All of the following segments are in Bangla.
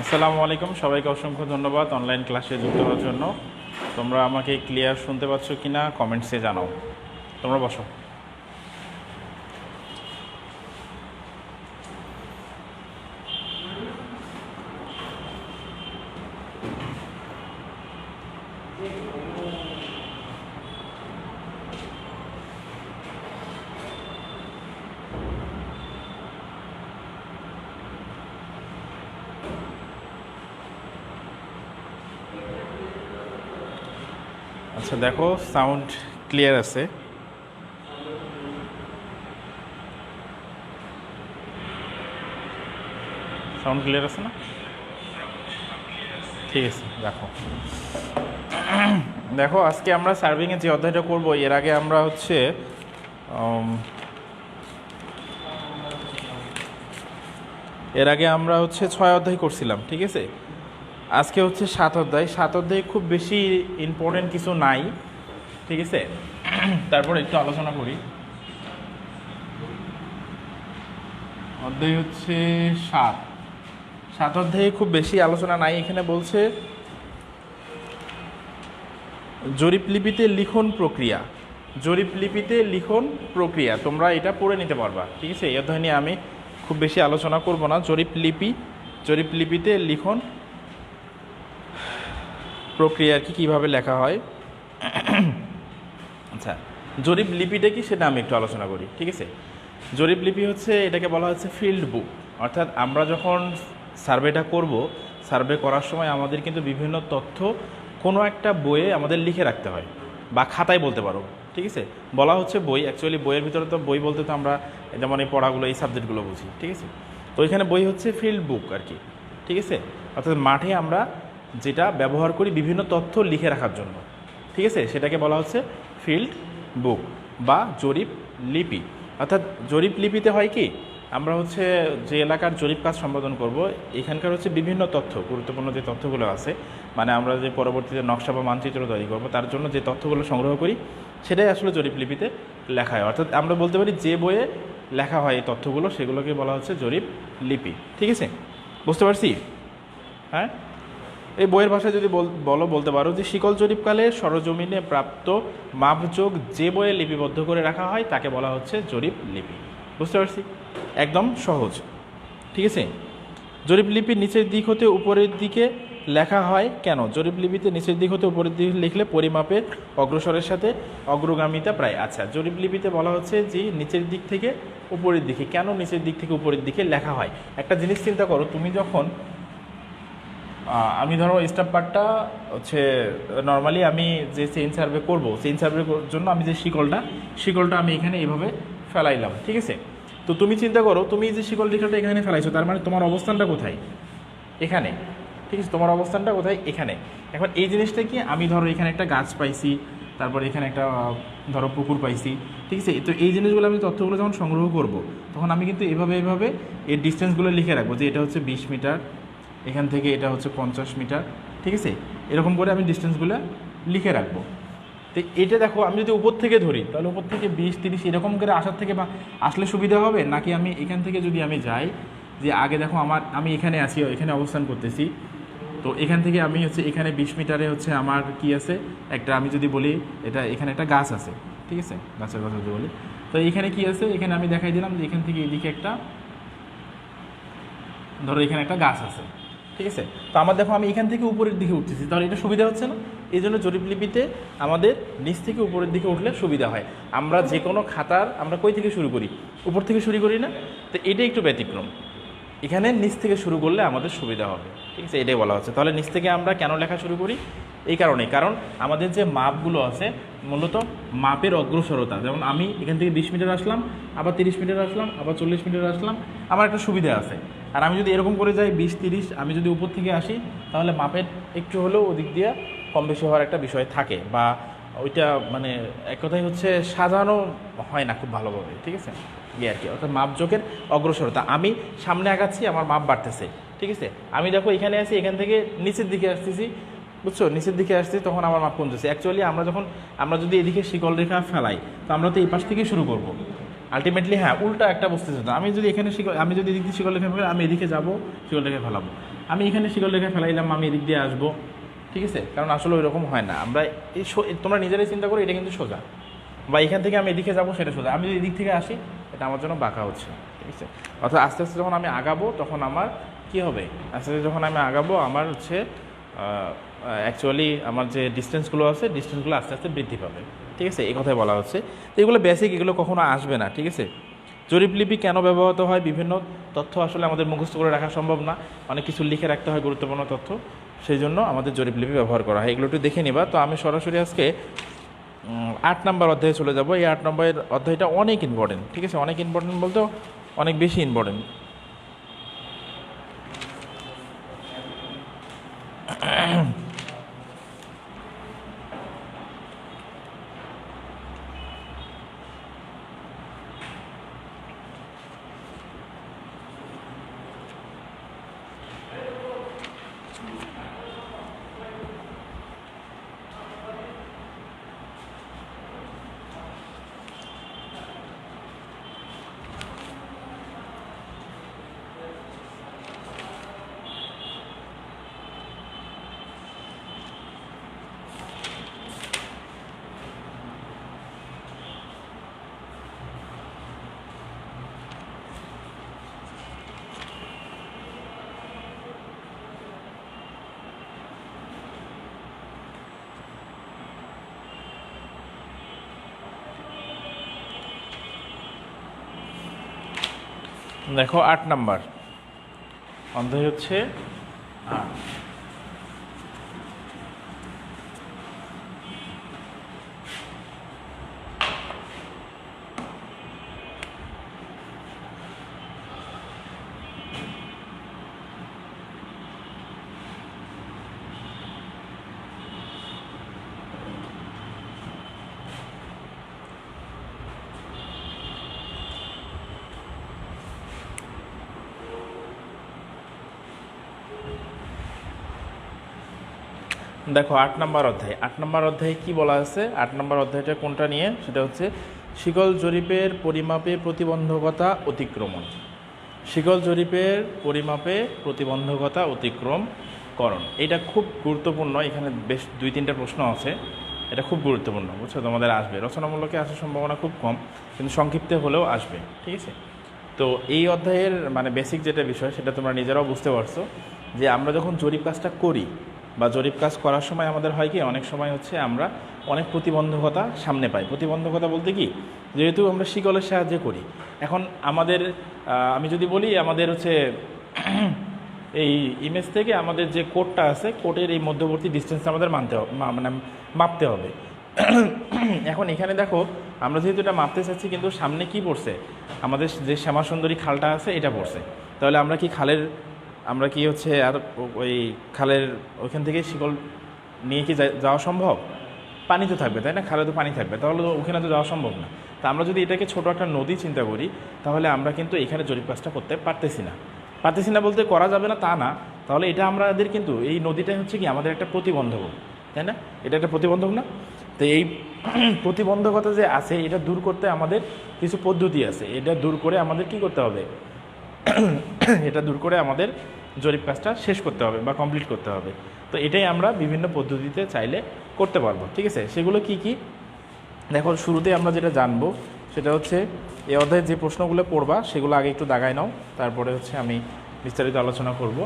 আসসালামু আলাইকুম, সবাইকে অসংখ্য ধন্যবাদ অনলাইন ক্লাসে যুক্ত হওয়ার জন্য। তোমরা আমাকে ক্লিয়ার শুনতে পাচ্ছ কিনা কমেন্টসে জানাও। তোমরা বসো। আচ্ছা, দেখো সাউন্ড ক্লিয়ার আছে? সাউন্ড ক্লিয়ার আছে না? ঠিক আছে, দেখো দেখো আজকে আমরা সার্ভিংয়ে যে অধ্যায়টা করব, এর আগে আমরা হচ্ছে 6 অধ্যায় করছিলাম, ঠিক আছে। আজকে হচ্ছে 7 অধ্যায়। 7 অধ্যায় খুব বেশি ইম্পর্টেন্ট কিছু নাই, ঠিক আছে। তারপর একটু আলোচনা করি। অধ্যায় হচ্ছে 7 অধ্যায়ে খুব বেশি আলোচনা নাই। এখানে বলছে জরিপলিপিতে লিখন প্রক্রিয়া। জরিপলিপিতে লিখন প্রক্রিয়া তোমরা এটা পড়ে নিতে পারবা, ঠিক আছে। এই অধ্যায় নিয়ে আমি খুব বেশি আলোচনা করব না। জরিপলিপিতে লিখন প্রক্রিয়া আর কি, কীভাবে লেখা হয়। আচ্ছা, জরিপ লিপিটা কি সেটা আমি একটু আলোচনা করি, ঠিক আছে। জরিপ লিপি হচ্ছে, এটাকে বলা হচ্ছে ফিল্ড বুক। অর্থাৎ আমরা যখন সার্ভেটা করব, সার্ভে করার সময় আমাদের কিন্তু বিভিন্ন তথ্য কোনো একটা বইয়ে আমাদের লিখে রাখতে হয়, বা খাতায় বলতে পারো, ঠিক আছে। বলা হচ্ছে বই, অ্যাকচুয়ালি বইয়ের ভিতরে তো বই বলতে তো আমরা যেমন এই পড়াগুলো, এই সাবজেক্টগুলো বুঝি, ঠিক আছে। তো এখানে বই হচ্ছে ফিল্ড বুক আর কি, ঠিক আছে। অর্থাৎ মাঠে আমরা যেটা ব্যবহার করি বিভিন্ন তথ্য লিখে রাখার জন্য, ঠিক আছে, সেটাকে বলা হচ্ছে ফিল্ড বুক বা জরিপ লিপি। অর্থাৎ জরিপ লিপিতে হয় কি, আমরা হচ্ছে যে এলাকার জরিপ কাজ সম্পাদন করব, এখানকার হচ্ছে বিভিন্ন তথ্য, গুরুত্বপূর্ণ যে তথ্যগুলো আছে, মানে আমরা যে পরবর্তীতে নকশা বা মানচিত্র তৈরি করব, তার জন্য যে তথ্যগুলো সংগ্রহ করি সেটাই আসলে জরিপ লিপিতে লেখা হয়। অর্থাৎ আমরা বলতে পারি যে বইয়ে লেখা হয় এই তথ্যগুলো, সেগুলোকে বলা হচ্ছে জরিপ লিপি, ঠিক আছে। বুঝতে পারছি? হ্যাঁ, এই বইয়ের ভাষায় যদি বলতে পারো যে শিকল জরিপকালে সরজমিনে প্রাপ্ত মাপযোগ যে বইয়ে লিপিবদ্ধ করে রাখা হয় তাকে বলা হচ্ছে জরিপ লিপি। বুঝতে পারছি? একদম সহজ, ঠিক আছে। জরিপ লিপির নিচের দিক হতে উপরের দিকে লেখা হয় কেন? জরিপ লিপিতে নিচের দিক হতে উপরের দিকে লিখলে পরিমাপের অগ্রসরের সাথে অগ্রগামিতা প্রায়। আচ্ছা, জরিপ লিপিতে বলা হচ্ছে যে নিচের দিক থেকে উপরের দিকে। কেন নিচের দিক থেকে উপরের দিকে লেখা হয়? একটা জিনিস চিন্তা করো, তুমি যখন আমি ধরো স্টাফ পার্টটা হচ্ছে নর্মালি আমি যে চেইন সার্ভে করবো, চেইন সার্ভে জন্য আমি যে শিকলটা আমি এখানে এইভাবে ফেলাইলাম, ঠিক আছে। তো তুমি চিন্তা করো, তুমি যে শিকল রেখাটা এখানে ফেলাইছো, তার মানে তোমার অবস্থানটা কোথায়? এখানে, ঠিক আছে। তোমার অবস্থানটা কোথায়? এখানে। এখন এই জিনিসটা কি, আমি ধরো এখানে একটা গাছ পাইছি, তারপর এখানে একটা ধরো পুকুর পাইছি, ঠিক আছে। তো এই জিনিসগুলো আমি তথ্যগুলো যখন সংগ্রহ করব, তখন আমি কিন্তু এভাবে এর ডিস্টেন্সগুলো লিখে রাখবো, যে এটা হচ্ছে 20 মিটার, এখান থেকে এটা হচ্ছে 50 মিটার, ঠিক আছে। এরকম করে আমি ডিস্টেন্সগুলো লিখে রাখবো। তো এটা দেখো, আমি যদি উপর থেকে ধরি, তাহলে উপর থেকে 20-30 এরকম করে আসার থেকে বা আসলে সুবিধা হবে, নাকি আমি এখান থেকে যদি আমি যাই, যে আগে দেখো আমি এখানে আছি, এখানে অবস্থান করতেছি, তো এখান থেকে আমি হচ্ছে এখানে 20 মিটারে হচ্ছে আমার কি আছে, একটা আমি যদি বলি এটা এখানে একটা গাছ আছে, ঠিক আছে, গাছের কথা যদি বলি, তো এখানে কি আছে, এখানে আমি দেখাই দিলাম যে এখান থেকে এদিকে একটা, ধরো এখানে একটা গাছ আছে, ঠিক আছে। তো আমার দেখো আমি এখান থেকে উপরের দিকে উঠতেছি, তাহলে এটা সুবিধা হচ্ছে না? এই জন্য জরিপলিপিতে আমাদের নিচ থেকে উপরের দিকে উঠলে সুবিধা হয়। আমরা যে কোনো খাতার আমরা কই থেকে শুরু করি? উপর থেকে শুরু করি না? তো এটা একটু ব্যতিক্রম, এখানে নিচ থেকে শুরু করলে আমাদের সুবিধা হবে, ঠিক আছে, এটাই বলা হচ্ছে। তাহলে নিচ থেকে আমরা কেন লেখা শুরু করি? এই কারণে, কারণ আমাদের যে মাপগুলো আছে মূলত মাপের অগ্রসরতা, যেমন আমি এখান থেকে 20 মিটার আসলাম, আবার 30 মিটার আসলাম, আবার 40 মিটার আসলাম, আমার একটা সুবিধা আছে। আর আমি যদি এরকম করে যাই 20-30, আমি যদি উপর থেকে আসি, তাহলে মাপের একটু হলেও ওদিক দিয়ে কম বেশি হওয়ার একটা বিষয় থাকে, বা ওইটা মানে এক কথাই হচ্ছে সাজানো হয় না খুব ভালোভাবে, ঠিক আছে, আর কি। অর্থাৎ মাপযোগের অগ্রসরতা, আমি সামনে আগাচ্ছি, আমার মাপ বাড়তেছে, ঠিক আছে। আমি দেখো এখানে আছি, এখান থেকে নিচের দিকে আসতেছি, বুঝছো, নিচের দিকে আসছি, তখন আমার মাপ কমতেছে। অ্যাকচুয়ালি আমরা যদি এদিকে শিকল রেখা ফেলাই, তো আমরা তো এই পাশ থেকেই শুরু করব, আলটিমেটলি হ্যাঁ উল্টা একটা বস্তু হতো। আমি যদি এখানে আমি যদি এদিক দিয়ে শিকল রেখে ফেলি, আমি এদিকে যাবো, শিকল রেখে ফেলাবো। আমি এখানে শিকল রেখে ফেলাইলাম, আমি এদিক দিয়ে আসবো, ঠিক আছে? কারণ আসলে ওই রকম হয় না। আমরা তোমরা নিজেরাই চিন্তা করো, এটা কিন্তু সোজা, বা এখান থেকে আমি এদিকে যাবো সেটা সোজা। আমি যদি এদিক থেকে আসি, এটা আমার জন্য বাঁকা হচ্ছে, ঠিক আছে? অর্থাৎ আস্তে আস্তে যখন আমি আগাবো তখন আমার কী হবে, আস্তে আস্তে যখন আমি আগাবো আমার হচ্ছে অ্যাকচুয়ালি আমার যে ডিস্টেন্সগুলো আছে, ডিস্টেন্সগুলো আস্তে আস্তে বৃদ্ধি পাবে, ঠিক আছে? এই কথাই বলা হচ্ছে। তো এগুলো বেসিক, এগুলো কখনো আসবে না, ঠিক আছে? জরিপলিপি কেন ব্যবহৃত হয়? বিভিন্ন তথ্য আসলে আমাদের মুখস্থ করে রাখা সম্ভব না, অনেক কিছু লিখে রাখতে হয় গুরুত্বপূর্ণ তথ্য, সেই জন্য আমাদের জরিপলিপি ব্যবহার করা হয়। এগুলো একটু দেখে নিবা। তো আমি সরাসরি আজকে 8 নম্বর অধ্যায়ে চলে যাব। এই 8 নম্বরের অধ্যায়টা অনেক ইম্পর্টেন্ট, ঠিক আছে? অনেক ইম্পর্টেন্ট বলতেও অনেক বেশি ইম্পর্টেন্ট। দেখো 8 নাম্বার অধ্যায় হচ্ছে 8। দেখো 8 নম্বর অধ্যায়। 8 নম্বর অধ্যায়ে কী বলা আছে? 8 নম্বর অধ্যায়টা কোনটা নিয়ে? সেটা হচ্ছে শিকল জরিপের পরিমাপে প্রতিবন্ধকতা অতিক্রমণ। শিকল জরিপের পরিমাপে প্রতিবন্ধকতা অতিক্রমকরণ, এটা খুব গুরুত্বপূর্ণ। এখানে বেশ 2-3টা প্রশ্ন আছে, এটা খুব গুরুত্বপূর্ণ, বুঝছো? তোমাদের আসবে, রচনামূলকে আসার সম্ভাবনা খুব কম, কিন্তু সংক্ষিপ্ত হলেও আসবে, ঠিক আছে? তো এই অধ্যায়ের মানে বেসিক যেটা বিষয় সেটা তোমরা নিজেরাও বুঝতে পারছো, যে আমরা যখন জরিপ কাজটা করি বা জরিপ কাজ করার সময় আমাদের হয় কি, অনেক সময় হচ্ছে আমরা অনেক প্রতিবন্ধকতা সামনে পাই। প্রতিবন্ধকতা বলতে কি, যেহেতু আমরা শিকলের সাহায্যে করি, এখন আমাদের আমি যদি বলি আমাদের হচ্ছে এই ইমেজ থেকে আমাদের যে কোডটা আছে, কোডের এই মধ্যবর্তী ডিস্টেন্সটা আমাদের মানে মাপতে হবে। এখন এখানে দেখো আমরা যেহেতু এটা মাপতে চাচ্ছি, কিন্তু সামনে কি পড়ছে, আমাদের যে শ্যামাসুন্দরী খালটা আছে এটা পড়ছে। তাহলে আমরা কি হচ্ছে আর ওই খালের ওইখান থেকে শিকল নিয়ে কি যাওয়া সম্ভব? পানি তো থাকবে, তাই না? খালে তো পানি থাকবে, তাহলে তো ওখানে তো যাওয়া সম্ভব না। তা আমরা যদি এটাকে ছোটো একটা নদী চিন্তা করি, তাহলে আমরা কিন্তু এখানে জরিপ কাজটা করতে পারতেছি না বলতে করা যাবে না তা না। তাহলে এটা আমাদের কিন্তু এই নদীটাই হচ্ছে কি আমাদের একটা প্রতিবন্ধক, তাই না? এটা একটা প্রতিবন্ধক না? তো এই প্রতিবন্ধকতা যে আছে এটা দূর করতে আমাদের কিছু পদ্ধতি আছে। এটা দূর করে আমাদের কি করতে হবে? এটা দূর করে আমাদের জরিপ কাজটা শেষ করতে হবে বা কমপ্লিট করতে হবে। তো এটাই আমরা বিভিন্ন পদ্ধতিতে চাইলে করতে পারবো, ঠিক আছে? সেগুলো কি কি দেখো, শুরুতে আমরা যেটা জানবো সেটা হচ্ছে এই অধ্যায়ে যে প্রশ্নগুলো পড়বা সেগুলো আগে একটু দাগায় নাও, তারপরে হচ্ছে আমি বিস্তারিত আলোচনা করব।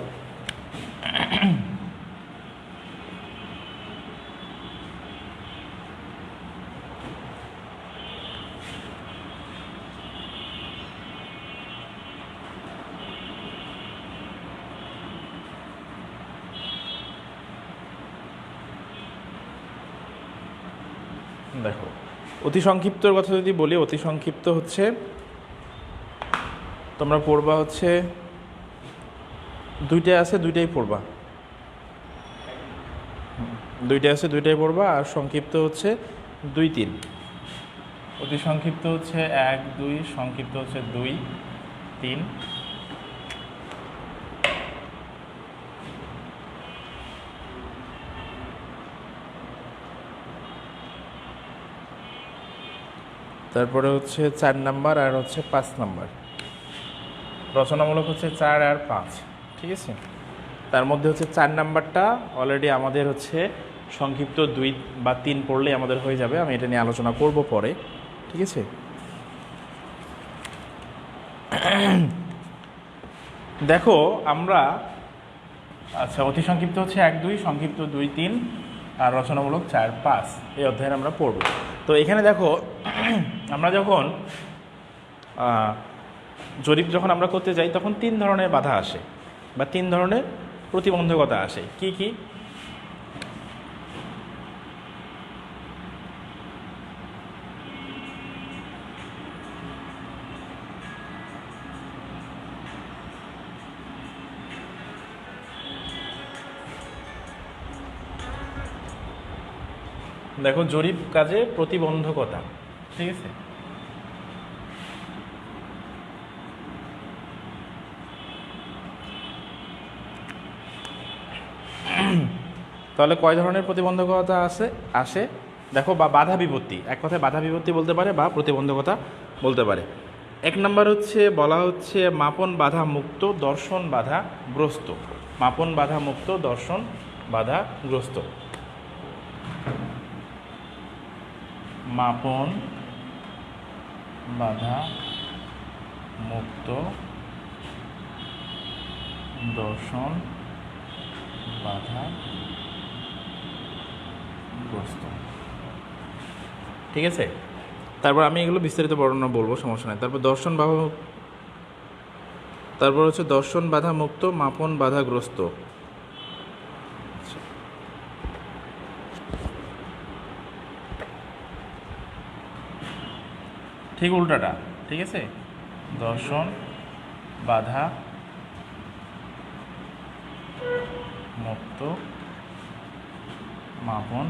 দেখো অতি সংক্ষিপ্তর কথা যদি বলি, অতি সংক্ষিপ্ত হচ্ছে তোমরা পড়বা হচ্ছে দুইটাই আছে, দুইটাই পড়বা, দুইটাই পড়বা। আর সংক্ষিপ্ত হচ্ছে 2-3, অতি সংক্ষিপ্ত হচ্ছে 1-2, সংক্ষিপ্ত হচ্ছে 2-3। তারপরে হচ্ছে 4 নাম্বার আর হচ্ছে 5 নাম্বার। রচনামূলক হচ্ছে 4 আর 5, ঠিক আছে। তার মধ্যে হচ্ছে 4 নাম্বারটা অলরেডি আমাদের হচ্ছে সংক্ষিপ্ত 2 বা 3 পড়লে আমাদের হয়ে যাবে, আমি এটা নিয়ে আলোচনা করব পরে, ঠিক আছে। দেখো আমরা আচ্ছা অতি সংক্ষিপ্ত হচ্ছে 1 2, সংক্ষিপ্ত 2 3 আর রচনামূলক 4 5 এই অধ্যায়ে আমরা পড়ব। তো এখানে দেখো আমরা যখন জরিপ যখন আমরা করতে যাই তখন 3 ধরনের বাধা আসে বা 3 ধরনের প্রতিবন্ধকতা আসে। কি কি? দেখো জরিপ কাজে প্রতিবন্ধকতা, ঠিক আছে। তাহলে কয় ধরনের প্রতিবন্ধকতা আসে দেখো, বা বাধা বিপত্তি, এক কথায় বাধা বিপত্তি বলতে পারে বা প্রতিবন্ধকতা বলতে পারে। 1 নাম্বার হচ্ছে বলা হচ্ছে মাপন বাধা মুক্ত দর্শন বাধাগ্রস্ত। মাপন বাধা মুক্ত দর্শন বাধাগ্রস্ত। মাপন বাধা মুক্ত দর্শন বাধাগ্রস্ত, ঠিক আছে। তারপর আমি এগুলো বিস্তারিত বর্ণনা বলবো, সমস্যা নাই। তারপর তারপর হচ্ছে দর্শন বাধা মুক্ত মাপন বাধাগ্রস্ত। ঠিক উল্টাটা, ঠিক আছে। দর্শন বাধা মুক্ত মাপন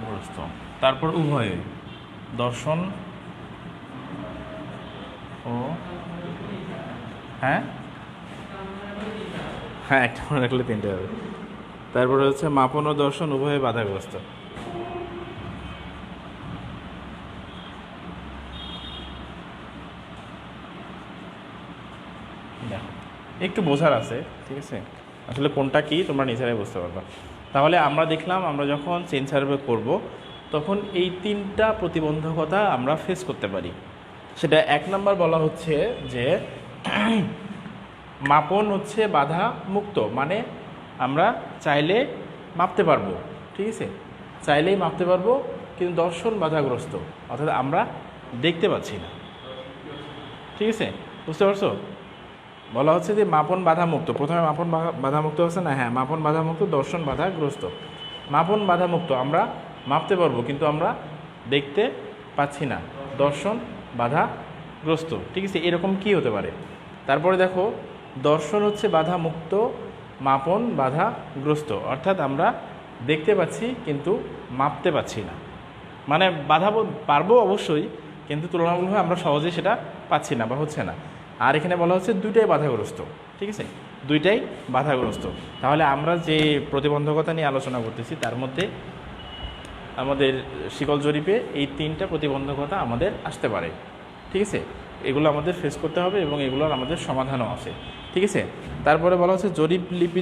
বাধাগ্রস্ত। তারপর উভয়ে দর্শন ও হ্যাঁ একটা মনে রাখলে 3টে হবে। তারপরে হচ্ছে মাপন ও দর্শন উভয়ে বাধাগ্রস্ত। দেখো একটু বোঝার আছে, ঠিক আছে। আসলে কোনটা কি তোমরা নিজেরাই বুঝতে পারবা। তাহলে আমরা দেখলাম আমরা যখন চেইন সার্ভে করব তখন এই 3টা প্রতিবন্ধকতা আমরা ফেস করতে পারি। সেটা 1 নাম্বার বলা হচ্ছে যে মাপন হচ্ছে বাধা মুক্ত, মানে আমরা চাইলে মাপতে পারবো, ঠিক আছে, চাইলেই মাপতে পারবো, কিন্তু দর্শন বাধাগ্রস্ত, অর্থাৎ আমরা দেখতে পাচ্ছি না, ঠিক আছে। বুঝতে পারছো? বলা হচ্ছে যে মাপন বাধা মুক্ত, প্রথমে মাপন বাধা মুক্ত হচ্ছে না, হ্যাঁ মাপন বাধা মুক্ত দর্শন বাধাগ্রস্ত। মাপন বাধা মুক্ত আমরা মাপতে পারবো কিন্তু আমরা দেখতে পাচ্ছি না, দর্শন বাধাগ্রস্ত, ঠিক আছে। এরকম কি হতে পারে? তারপরে দেখো দর্শন হচ্ছে বাধা মুক্ত মাপন বাধাগ্রস্ত, অর্থাৎ আমরা দেখতে পাচ্ছি কিন্তু মাপতে পাচ্ছি না, মানে বাধা পারবো অবশ্যই কিন্তু তুলনামূলকভাবে আমরা সহজেই সেটা পাচ্ছি না বা হচ্ছে না। আর এখানে বলা হচ্ছে 2টাই বাধাগ্রস্ত, ঠিক আছে, 2টাই বাধাগ্রস্ত। তাহলে আমরা যে প্রতিবন্ধকতা নিয়ে আলোচনা করতেছি তার মধ্যে আমাদের শিকল জরিপে এই 3টা প্রতিবন্ধকতা আমাদের আসতে পারে, ঠিক আছে। এগুলো আমাদের ফেস করতে হবে এবং এগুলোর আমাদের সমাধানও আছে, ঠিক আছে। তারপরে বলা হচ্ছে জরিপ লিপি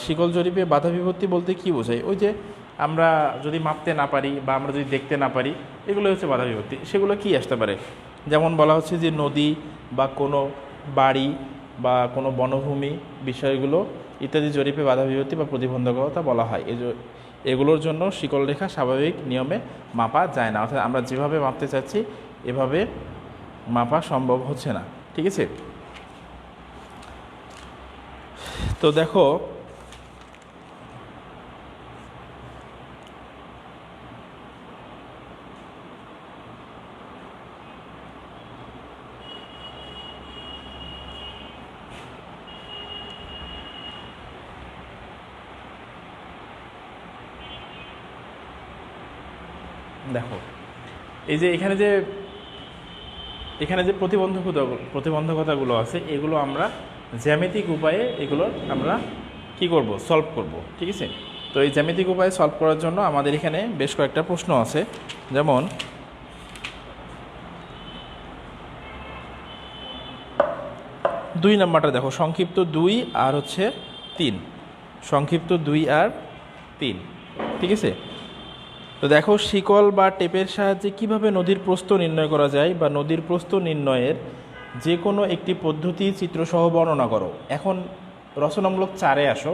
শিকল জরিপে বাধা বিপত্তি বলতে কি বোঝায়? ওই যে আমরা যদি মাপতে না পারি বা আমরা যদি দেখতে না পারি, এগুলো হচ্ছে বাধা বিপত্তি। সেগুলো কি আসতে পারে? যেমন বলা হচ্ছে যে নদী বা কোনো বাড়ি বা কোনো বনভূমি বিষয়গুলো ইত্যাদি জরিপে বাধা বিপত্তি বা প্রতিবন্ধকতা বলা হয়। এগুলোর জন্য শিকল রেখা স্বাভাবিক নিয়মে মাপা যায় না, অর্থাৎ আমরা যেভাবে মাপতে চাচ্ছি এভাবে মাপা সম্ভব হচ্ছে না, ঠিক আছে। তো দেখো দেখো এই যে এখানে যে প্রতিবন্ধকতাগুলো আছে এগুলো আমরা জ্যামিতিক উপায়ে এগুলো আমরা কি করব? সলভ করব, ঠিক আছে। তো এই জ্যামিতিক উপায়ে সলভ করার জন্য আমাদের এখানে বেশ কয়েকটা প্রশ্ন আছে, যেমন দুই নাম্বারটা দেখো, সংক্ষিপ্ত 2 আর হচ্ছে 3, সংক্ষিপ্ত 2 আর 3, ঠিক আছে। তো দেখো, শিকল বা টেপের সাহায্যে কিভাবে নদীর প্রস্থ নির্ণয় করা যায় বা নদীর প্রস্থ নির্ণয়ের যে কোনো একটি পদ্ধতি চিত্রসহ বর্ণনা করো। এখন রচনামূলক 4-এ আসো।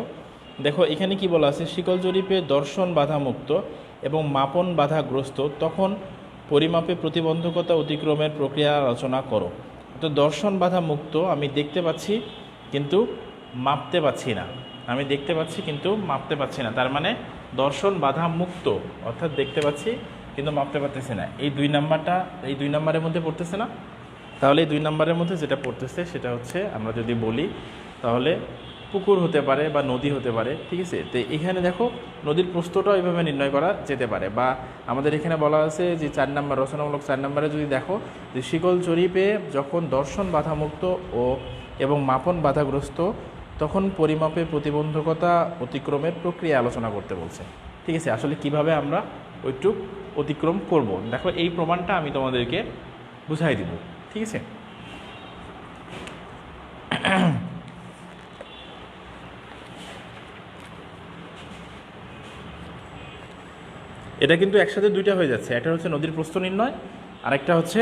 দেখো এখানে কি বলা আছে, শিকল জরিপে দর্শন বাধামুক্ত এবং মাপন বাধাগ্রস্ত, তখন পরিমাপে প্রতিবন্ধকতা অতিক্রমের প্রক্রিয়া আলোচনা করো। তো দর্শন বাধা মুক্ত, আমি দেখতে পাচ্ছি কিন্তু মাপতে পাচ্ছি না, আমি দেখতে পাচ্ছি কিন্তু মাপতে পাচ্ছি না, তার মানে দর্শন বাধা মুক্ত, অর্থাৎ দেখতে পাচ্ছি কিন্তু মাপতে পারতেছি না। এই 2 নাম্বারটা এই 2 নাম্বারের মধ্যে পড়তেছে না? তাহলে এই 2 নাম্বারের মধ্যে যেটা পড়তেছে সেটা হচ্ছে, আমরা যদি বলি তাহলে পুকুর হতে পারে বা নদী হতে পারে, ঠিক আছে। তো এখানে দেখো নদীর প্রস্থটাও এইভাবে নির্ণয় করা যেতে পারে। বা আমাদের এখানে বলা আছে যে 4 নাম্বার, রচনামূলক 4 নাম্বারে যদি দেখো যে শিকল জরিপে যখন দর্শন বাধামুক্ত এবং মাপন বাধাগ্রস্ত, তখন পরিমাপে প্রতিবন্ধকতা অতিক্রমের প্রক্রিয়া আলোচনা করতে বলছে, ঠিক আছে। আসলে কিভাবে আমরা ওইটুক অতিক্রম করব, দেখো এই প্রমাণটা আমি তোমাদেরকে বুঝাই দিব, ঠিক আছে। এটা কিন্তু একসাথে 2টা হয়ে যাচ্ছে, একটা হচ্ছে নদীর প্রস্থ নির্ণয়, আরেকটা হচ্ছে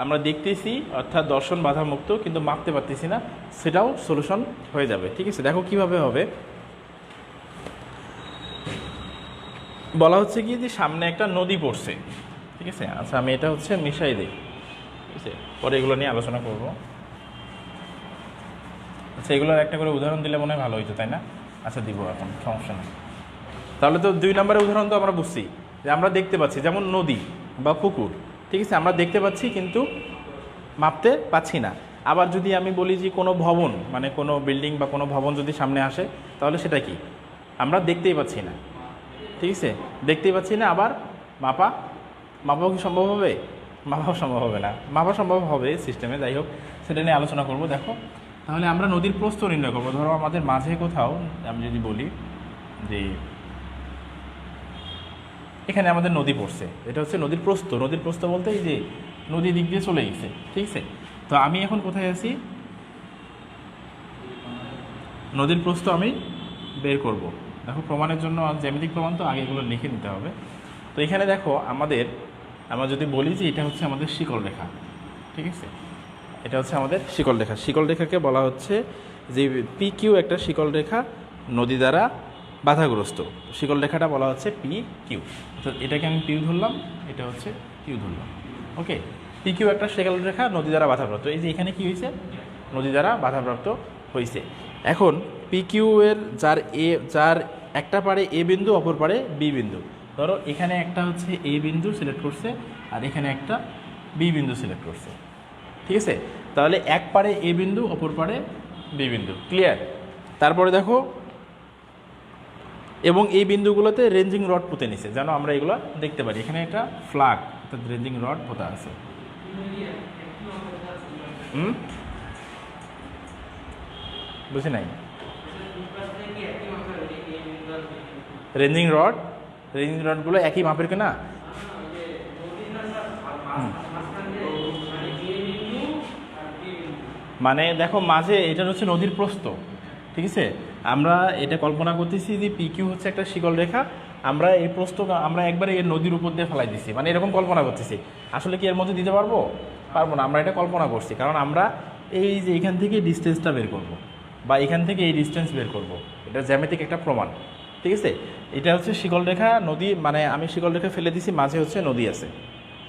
আমরা দেখতেছি অর্থাৎ দর্শন বাধা মুক্ত কিন্তু মাপতে পারতেছি না, সেটাও সলিউশন হয়ে যাবে, ঠিক আছে। দেখো কিভাবে হবে, বলা হচ্ছে কি যে সামনে একটা নদী পড়ছে, ঠিক আছে। আচ্ছা আমি এটা হচ্ছে মিশাই দিই, ঠিক আছে, পরে এগুলো নিয়ে আলোচনা করব। আচ্ছা এগুলোর একটা করে উদাহরণ দিলে মনে হয় ভালো হইতো, তাই না? আচ্ছা দিব, এখন সমস্যা নেই। তাহলে তো 2 নম্বরের উদাহরণ তো আমরা বুঝছি যে আমরা দেখতে পাচ্ছি, যেমন নদী বা পুকুর, ঠিক আছে, আমরা দেখতে পাচ্ছি কিন্তু মাপতে পাচ্ছি না। আবার যদি আমি বলি যে কোনো ভবন, মানে কোনো বিল্ডিং বা কোনো ভবন যদি সামনে আসে, তাহলে সেটা কি আমরা দেখতেই পাচ্ছি না, ঠিক আছে, দেখতেই পাচ্ছি না। আবার মাপাও কি সম্ভব হবে? মাপাও সম্ভব হবে না। মাপা সম্ভব হবে সিস্টেমে, যাই হোক সেটা নিয়ে আলোচনা করব। দেখো তাহলে আমরা নদীর প্রস্থ নির্ণয় করবো। ধরো আমাদের মাঝে কোথাও, আমি যদি বলি যে এখানে আমাদের নদী পড়ছে, এটা হচ্ছে নদীর প্রস্থ। নদীর প্রস্থ বলতে এই যে নদী দিক দিয়ে চলে গেছে, ঠিক আছে। তো আমি এখন কোথায় আছি, নদীর প্রস্থ আমি বের করব। দেখো প্রমাণের জন্য জ্যামিতিক প্রমাণ তো আগে এগুলো লিখে নিতে হবে। তো এখানে দেখো আমরা যদি বলি যে এটা হচ্ছে আমাদের শিকল রেখা, ঠিক আছে, এটা হচ্ছে আমাদের শিকল রেখা। শিকল রেখাকে বলা হচ্ছে যে PQ একটা শিকল রেখা নদী দ্বারা বাধাগ্রস্ত, শিকল রেখাটা বলা হচ্ছে PQ। তো এটাকে আমি পিউ ধরলাম, এটা হচ্ছে কিউ ধরলাম, ওকে। PQ একটা শিকল রেখা নদী দ্বারা বাধাপ্রাপ্ত, এই যে এখানে কি হয়েছে, নদী দ্বারা বাধাপ্রাপ্ত হয়েছে। এখন PQ এর যার একটা পারে A বিন্দু, অপর পারে B বিন্দু। ধরো এখানে একটা হচ্ছে A বিন্দু সিলেক্ট করছে আর এখানে একটা B বিন্দু সিলেক্ট করছে, ঠিক আছে। তাহলে এক পারে A বিন্দু, অপর পারে B বিন্দু, ক্লিয়ার। তারপরে দেখো, এবং এই বিন্দুগুলোতে রেঞ্জিং রড পুঁতে নিছে, যেন আমরা এগুলো দেখতে পারি। এখানে একটা ফ্ল্যাগ অর্থাৎ রেঞ্জিং রড পোতা আছে। বুঝি নাই, রেঞ্জিং রডগুলো একই মাপের কিনা? মানে দেখো মাঝে এটা হচ্ছে নদীর প্রস্থ, ঠিক আছে। আমরা এটা কল্পনা করতেছি যে PQ হচ্ছে একটা শিকল রেখা, আমরা এই প্রস্থ আমরা একবারে এই নদীর উপর দিয়ে ফেলাই দিচ্ছি, মানে এরকম কল্পনা করতেছি। আসলে কি এর মধ্যে দিতে পারবো না, আমরা এটা কল্পনা করছি, কারণ আমরা এই যে এখান থেকে ডিস্টেন্সটা বের করব বা এখান থেকে এই ডিস্টেন্স বের করব, এটা জ্যামিতিক একটা প্রমাণ, ঠিক আছে। এটা হচ্ছে শিকল রেখা নদী, মানে আমি শিকল রেখা ফেলে দিছি, মাঝে হচ্ছে নদী আছে,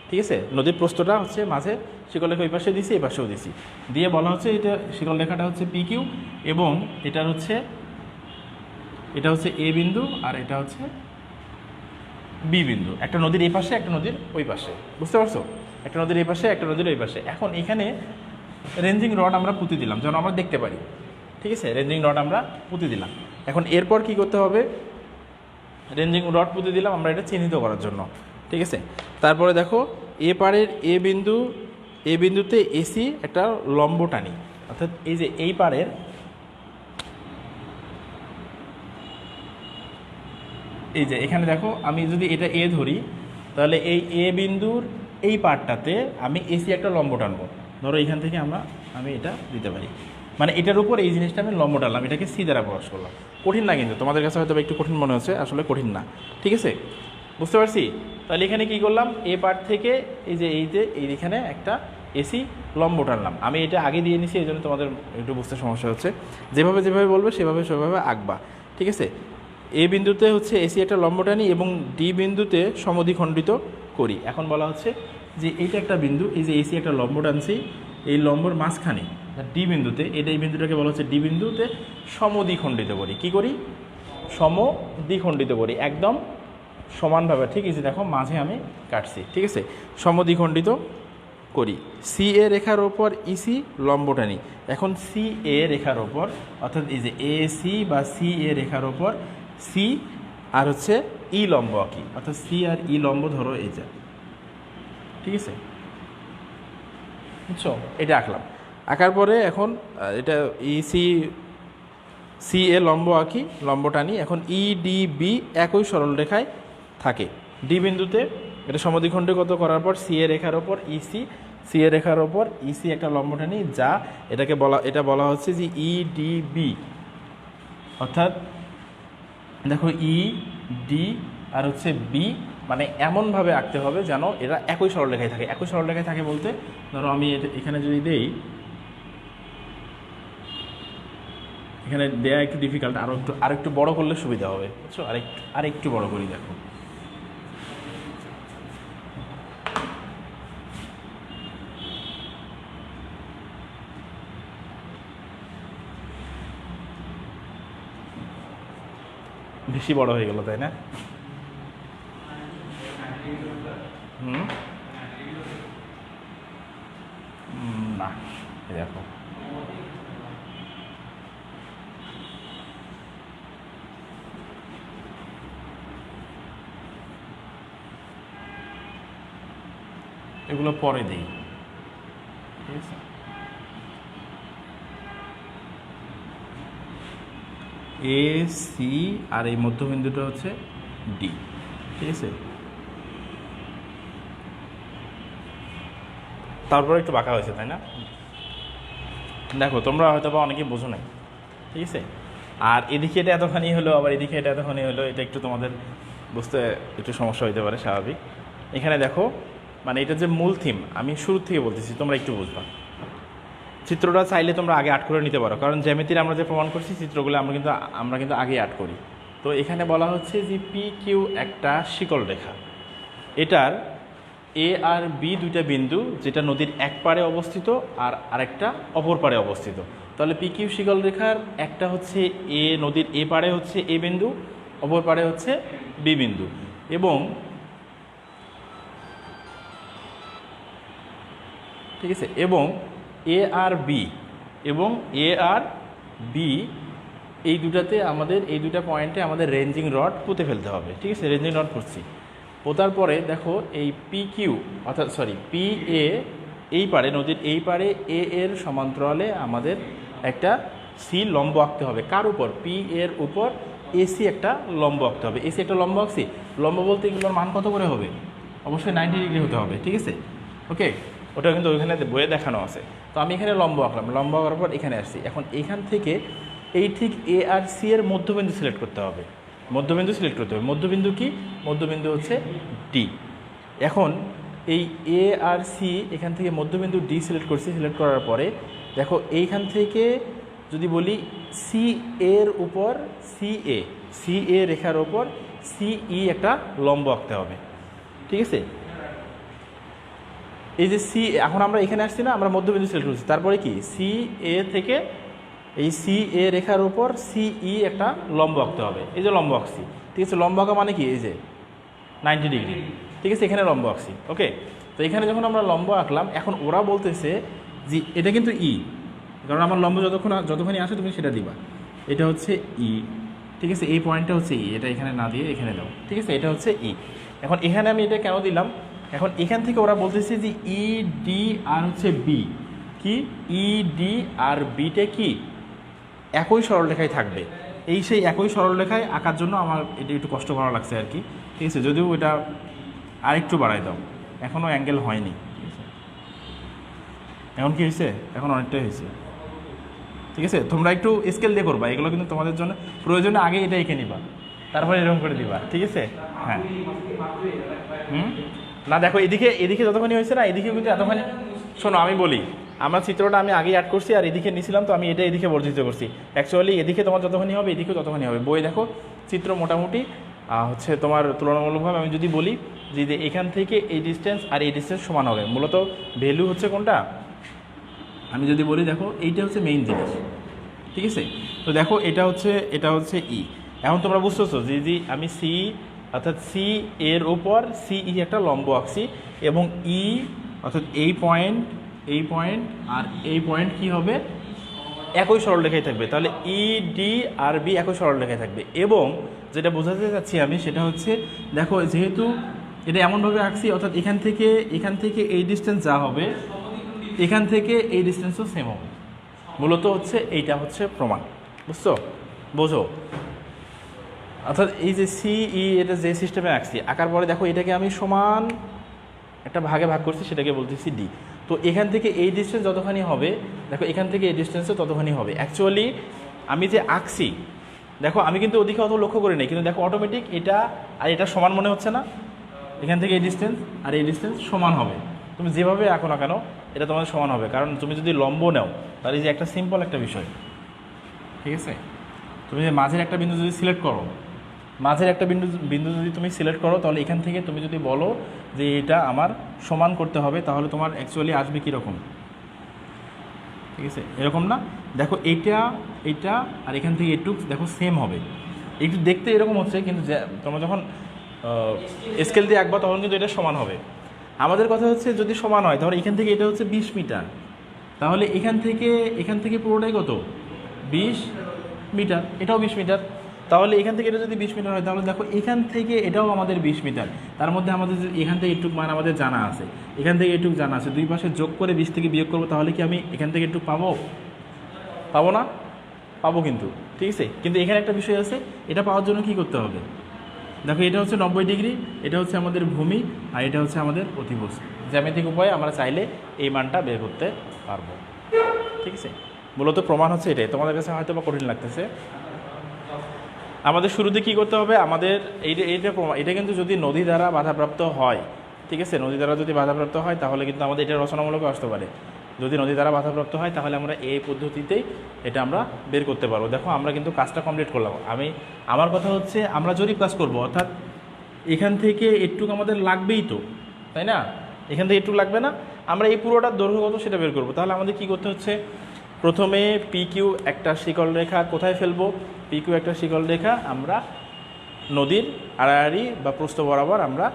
ঠিক আছে। নদীর প্রস্থটা হচ্ছে মাঝে শিকল রেখা ওই পাশে দিছি, এই পাশেও দিছি, দিয়ে বলা হচ্ছে এটা শিকল রেখাটা হচ্ছে PQ এবং এটা হচ্ছে A বিন্দু আর এটা হচ্ছে B বিন্দু। একটা নদীর এই পাশে, একটা নদীর ওই পাশে, বুঝতে পারছো? একটা নদীর এই পাশে, একটা নদীর ওই পাশে। এখন এখানে রেঞ্জিং রড আমরা পুঁতে দিলাম যেন আমরা দেখতে পারি, ঠিক আছে। রেঞ্জিং রড আমরা পুঁতে দিলাম। এখন এরপর কি করতে হবে, রেঞ্জিং রড পুঁতে দিলাম আমরা এটা চিহ্নিত করার জন্য, ঠিক আছে। তারপরে দেখো এ পারের A বিন্দুতে AC একটা লম্ব টানি, অর্থাৎ এই যে এই পারের এই যে এখানে দেখো, আমি যদি এটা এ ধরি, তাহলে এই এ বিন্দুর এই পার্টটাতে আমি এসি একটা লম্ব টানবো। ধরো এইখান থেকে আমি এটা দিতে পারি, মানে এটার উপর এই জিনিসটা আমি লম্ব টানলাম, এটাকে সি দ্বারা প্রকাশ করলাম। কঠিন না কিন্তু, তোমাদের কাছে হয়তো একটু কঠিন মনে হচ্ছে, আসলে কঠিন না। ঠিক আছে, বুঝতে পারছি? তাহলে এখানে কি করলাম, এ পার্ট থেকে এই যে এইখানে একটা এসি লম্ব টানলাম। আমি এটা আগে দিয়ে নিছি, এই জন্য তোমাদের একটু বুঝতে সমস্যা হচ্ছে। যেভাবে বলবে সেভাবে আঁকবা। ঠিক আছে, এ বিন্দুতে হচ্ছে এসি একটা লম্ব টানি এবং ডি বিন্দুতে সমদ্বিখণ্ডিত করি। এখন বলা হচ্ছে যে এইটা একটা বিন্দু, এই যে এসি একটা লম্ব টানছি, এই লম্বর মাঝখানে ডি বিন্দুতে, এই বিন্দুটাকে বলা হচ্ছে ডি বিন্দুতে সমদ্বিখণ্ডিত করি। কি করি? সমদ্বিখণ্ডিত করি, একদম সমানভাবে। ঠিক আছে, দেখো মাঝে আমি কাটছি। ঠিক আছে, সমদ্বিখণ্ডিত করি। সি এ রেখার ওপর ইসি লম্ব টানি। এখন সি এ রেখার ওপর, অর্থাৎ এই যে এ সি বা সি এ রেখার ওপর সি আর হচ্ছে ই লম্ব আঁকি, অর্থাৎ সি আর ই লম্ব ধরো এই যে। ঠিক আছে, বুঝছো? এটা আঁকলাম। আঁকার পরে এখন এটা সি এ লম্ব আঁকি, লম্ব টানি। এখন ই ডি বি একই সরলরেখায় থাকে। ডি বিন্দুতে এটা সমদ্বিখণ্ডিত করার পর সি এ রেখার ওপর ইসি, সি এ রেখার ওপর ইসি একটা লম্ব টানি, যা এটা বলা হচ্ছে যে ই ডি বি। অর্থাৎ দেখো ই ডি আর হচ্ছে বি, মানে এমনভাবে আঁকতে হবে যেন এরা একই সরলরেখায় থাকে। একই সরলরেখায় থাকে বলতে, ধরো আমি এখানে যদি দেই, এখানে দেয়া একটু ডিফিকাল্ট, আরেকটু বড় করলে সুবিধা হবে, বুঝছো? আরেকটু বড় করি, দেখো। বেশি বড় হয়ে গেল, তাই না? না, দেখো এগুলো পরে দিই। ঠিক আছে, এ সি আর এই মধ্যবিন্দুটা হচ্ছে ডি। ঠিক আছে, তারপরে একটু বাঁকা হয়েছে, তাই না? দেখো তোমরা হয়তো বা অনেকে বোঝো নাই। ঠিক আছে, আর এদিকে এটা এতখানি হলো, আবার এদিকে এটা এতখানি হলো, এটা একটু তোমাদের বুঝতে একটু সমস্যা হতে পারে, স্বাভাবিক। এখানে দেখো, মানে এটা যে মূল থিম, আমি শুরু থেকে বলতেছি, তোমরা একটু বুঝবা। চিত্রটা চাইলে তোমরা আগে আর্ট করে নিতে পারো, কারণ জ্যামিতির আমরা যে প্রমাণ করছি চিত্রগুলো আমরা কিন্তু আগে আর্ট করি। তো এখানে বলা হচ্ছে যে পি কিউ একটা শিকল রেখা, এটার এ আর বি দুইটা বিন্দু, যেটা নদীর এক পাড়ে অবস্থিত আর আরেকটা অপর পাড়ে অবস্থিত। তাহলে পি কিউ শিকল রেখার একটা হচ্ছে নদীর এ পাড়ে হচ্ছে এ বিন্দু, অপর পাড়ে হচ্ছে বি বিন্দু, এবং ঠিক আছে, এবং এ আর বি এই দুটা পয়েন্টে আমাদের রেঞ্জিং রড পুঁতে ফেলতে হবে। ঠিক আছে, রেঞ্জিং রড পুঁতছি। পোতার পরে দেখো এই পি কিউ, অর্থাৎ পি এ এই পারে, নদীর এই পারে এ এর সমান্তরালে আমাদের একটা সি লম্ব আঁকতে হবে। কার উপর? পি এর উপর এসি একটা লম্ব আঁকতে হবে। এসি একটা লম্ব আঁকছি, লম্ব বলতে এগুলোর মান কত করে হবে? অবশ্যই 90 ডিগ্রি হতে হবে। ঠিক আছে, ওকে, ওটা কিন্তু ওইখানে বইয়ে দেখানো আছে। তো আমি এখানে লম্ব আঁকলাম, লম্ব আঁকার পর এখানে আসছি। এখন এখান থেকে এই ঠিক এ আর সি এর মধ্যবিন্দু সিলেক্ট করতে হবে। মধ্যবিন্দু কি? মধ্যবিন্দু হচ্ছে ডি। এখন এই এ আর সি, এখান থেকে মধ্যবিন্দু ডি সিলেক্ট করছি। সিলেক্ট করার পরে দেখো এইখান থেকে যদি বলি সি এর উপর সি এ রেখার ওপর সিই একটা লম্ব আঁকতে হবে। ঠিক আছে, এই যে সি, এখন আমরা এখানে আসছি না, আমরা মধ্যবিন্দু সিলেক্ট করছি। তারপরে কি সি এ থেকে এই সি এ রেখার উপর সিই একটা লম্ব আঁকতে হবে। এই যে লম্ব আঁকছি, ঠিক আছে। লম্ব আঁকা মানে কি? এই যে 90 ডিগ্রি। ঠিক আছে, এখানে লম্ব আঁকছি। ওকে, তো এখানে যখন আমরা লম্ব আঁকলাম, এখন ওরা বলতেছে যে এটা কিন্তু ই, কারণ আমার লম্ব যতক্ষণই আসে তুমি সেটা দিবা। এটা হচ্ছে ই। ঠিক আছে, এই পয়েন্টটা হচ্ছে ই, এটা এখানে না দিয়ে এখানে দাও। ঠিক আছে, এটা হচ্ছে ই। এখন এখানে আমি এটা কেন দিলাম? এখন এখান থেকে ওরা বলতেছে যে ই ডি আর হচ্ছে বি কি, ই ডি আর বিটা কি একই সরলরেখায় থাকবে। এই সেই একই সরলরেখায় আঁকার জন্য আমার এটা একটু কষ্ট করা লাগছে আর কি, ঠিক আছে। যদিও এটা আরেকটু বাড়াই দাও, এখনও অ্যাঙ্গেল হয়নি, ঠিক আছে। এখন কি হয়েছে? এখন অনেকটাই হয়েছে, ঠিক আছে। তোমরা একটু স্কেল দিয়ে করবা, এগুলো কিন্তু তোমাদের জন্য প্রয়োজনে আগে এটা এঁকে নিবা, তারপরে এরকম করে দিবা, ঠিক আছে। হ্যাঁ না দেখো এদিকে যতখানি হয়েছে না, এদিকেও কিন্তু এতখানি। শোনো আমি বলি, আমার চিত্রটা আমি আগে অ্যাড করছি আর এদিকে নিয়েছিলাম, তো আমি এটা এদিকে বর্ধিত করছি। অ্যাকচুয়ালি এদিকে তোমার যতখানি হবে এদিকেও ততখানি হবে। বই দেখো চিত্র মোটামুটি হচ্ছে তোমার তুলনামূলকভাবে আমি যদি বলি যে এখান থেকে এই ডিস্টেন্স আর এই ডিস্টেন্স সমান হবে, মূলত ভ্যালু হচ্ছে কোনটা, আমি যদি বলি দেখো এইটা হচ্ছে মেইন জিনিস, ঠিক আছে। তো দেখো এটা হচ্ছে ই। এখন তোমরা বুঝতেছো যে আমি সি অর্থাৎ সি এর ওপর সিই একটা লম্ব আঁকছি, এবং ই অর্থাৎ এই পয়েন্ট আর এই পয়েন্ট কি হবে, একই সরলরেখায় থাকবে। তাহলে ই ডি আর বি একই সরলরেখায় থাকবে। এবং যেটা বোঝাতে চাচ্ছি আমি সেটা হচ্ছে, দেখো যেহেতু এটা এমনভাবে আঁকছি, অর্থাৎ এখান থেকে এই ডিস্টেন্স যা হবে, এখান থেকে এই ডিস্টেন্সও সেম হবে। মূলত হচ্ছে এইটা হচ্ছে প্রমাণ, বুঝছো? বোঝো? অর্থাৎ এই যে সিই এটা যে সিস্টেমে আঁকছি, আঁকার পরে দেখো এটাকে আমি সমান একটা ভাগে ভাগ করছি, সেটাকে বলতেছি ডি। তো এখান থেকে এই ডিস্টেন্স যতখানি হবে, দেখো এখান থেকে এই ডিস্টেন্সও ততখানি হবে। অ্যাকচুয়ালি আমি যে আঁকছি, দেখো আমি কিন্তু ওদিকে অত লক্ষ্য করি নাই, কিন্তু দেখো অটোমেটিক এটা আর এটা সমান মনে হচ্ছে না? এখান থেকে এই ডিস্টেন্স আর এই ডিস্টেন্স সমান হবে। তুমি যেভাবে আঁকো না কেন এটা তোমাদের সমান হবে, কারণ তুমি যদি লম্ব নাও তাহলে যে একটা সিম্পল একটা বিষয়, ঠিক আছে। তুমি যে মাঝের একটা বিন্দু যদি সিলেক্ট করো, যদি তুমি সিলেক্ট করো, তাহলে এখান থেকে তুমি যদি বলো যে এটা আমার সমান করতে হবে, তাহলে তোমার অ্যাকচুয়ালি আসবে কীরকম, ঠিক আছে, এরকম না? দেখো এইটা আর এখান থেকে একটু দেখো সেম হবে, একটু দেখতে এরকম হচ্ছে, কিন্তু তোমরা যখন স্কেল দিয়ে আঁকবা তখন কিন্তু এটা সমান হবে। আমাদের কথা হচ্ছে যদি সমান হয় তাহলে এখান থেকে এটা হচ্ছে 20 মিটার, তাহলে এখান থেকে পুরোটাই কত, 20 মিটার, এটাও 20 মিটার। তাহলে এখান থেকে এটা যদি 20 মিটার হয়, তাহলে দেখো এখান থেকে এটাও আমাদের 20 মিটার। তার মধ্যে আমাদের এখান থেকে একটু মান আমাদের জানা আছে, এখান থেকে একটু জানা আছে, দুই পাশে যোগ করে 20 থেকে বিয়োগ করবো, তাহলে কি আমি এখান থেকে একটু পাবো না? পাবো কিন্তু, ঠিক আছে। কিন্তু এখানে একটা বিষয় আছে, এটা পাওয়ার জন্য কি করতে হবে? দেখো এটা হচ্ছে 90 ডিগ্রি, এটা হচ্ছে আমাদের ভূমি, আর এটা হচ্ছে আমাদের অতিভুজ। জ্যামিতিক উপায়ে আমরা চাইলে এই মানটা বের করতে পারবো, ঠিক আছে। মূলত প্রমাণ হচ্ছে এটাই। তোমাদের কাছে হয়তো বা কঠিন লাগতেছে। আমাদের শুরুতে কি করতে হবে, আমাদের এটা কিন্তু যদি নদী দ্বারা বাধাপ্রাপ্ত হয়, ঠিক আছে, নদী দ্বারা যদি বাধাপ্রাপ্ত হয় তাহলে কিন্তু আমাদের এটা রচনামূলক আসতে পারে। যদি নদী দ্বারা বাধাপ্রাপ্ত হয় তাহলে আমরা এই পদ্ধতিতেই এটা আমরা বের করতে পারবো। দেখো আমরা কিন্তু কাজটা কমপ্লিট করলাম। আমার কথা হচ্ছে আমরা জরিপ কাজ করব, অর্থাৎ এখান থেকে একটু আমাদের লাগবেই তো, তাই না? এখান থেকে একটু লাগবে না? আমরা এই পুরোটার দৈর্ঘ্য কত সেটা বের করবো। তাহলে আমাদের কি করতে হচ্ছে, প্রথমে পিকিউ একটা শিকল রেখা কোথায় ফেলবো, পিকিউ একটা শিকল রেখা আমরা নদীর আড়াআড়ি বা প্রস্থ বরাবর আমরা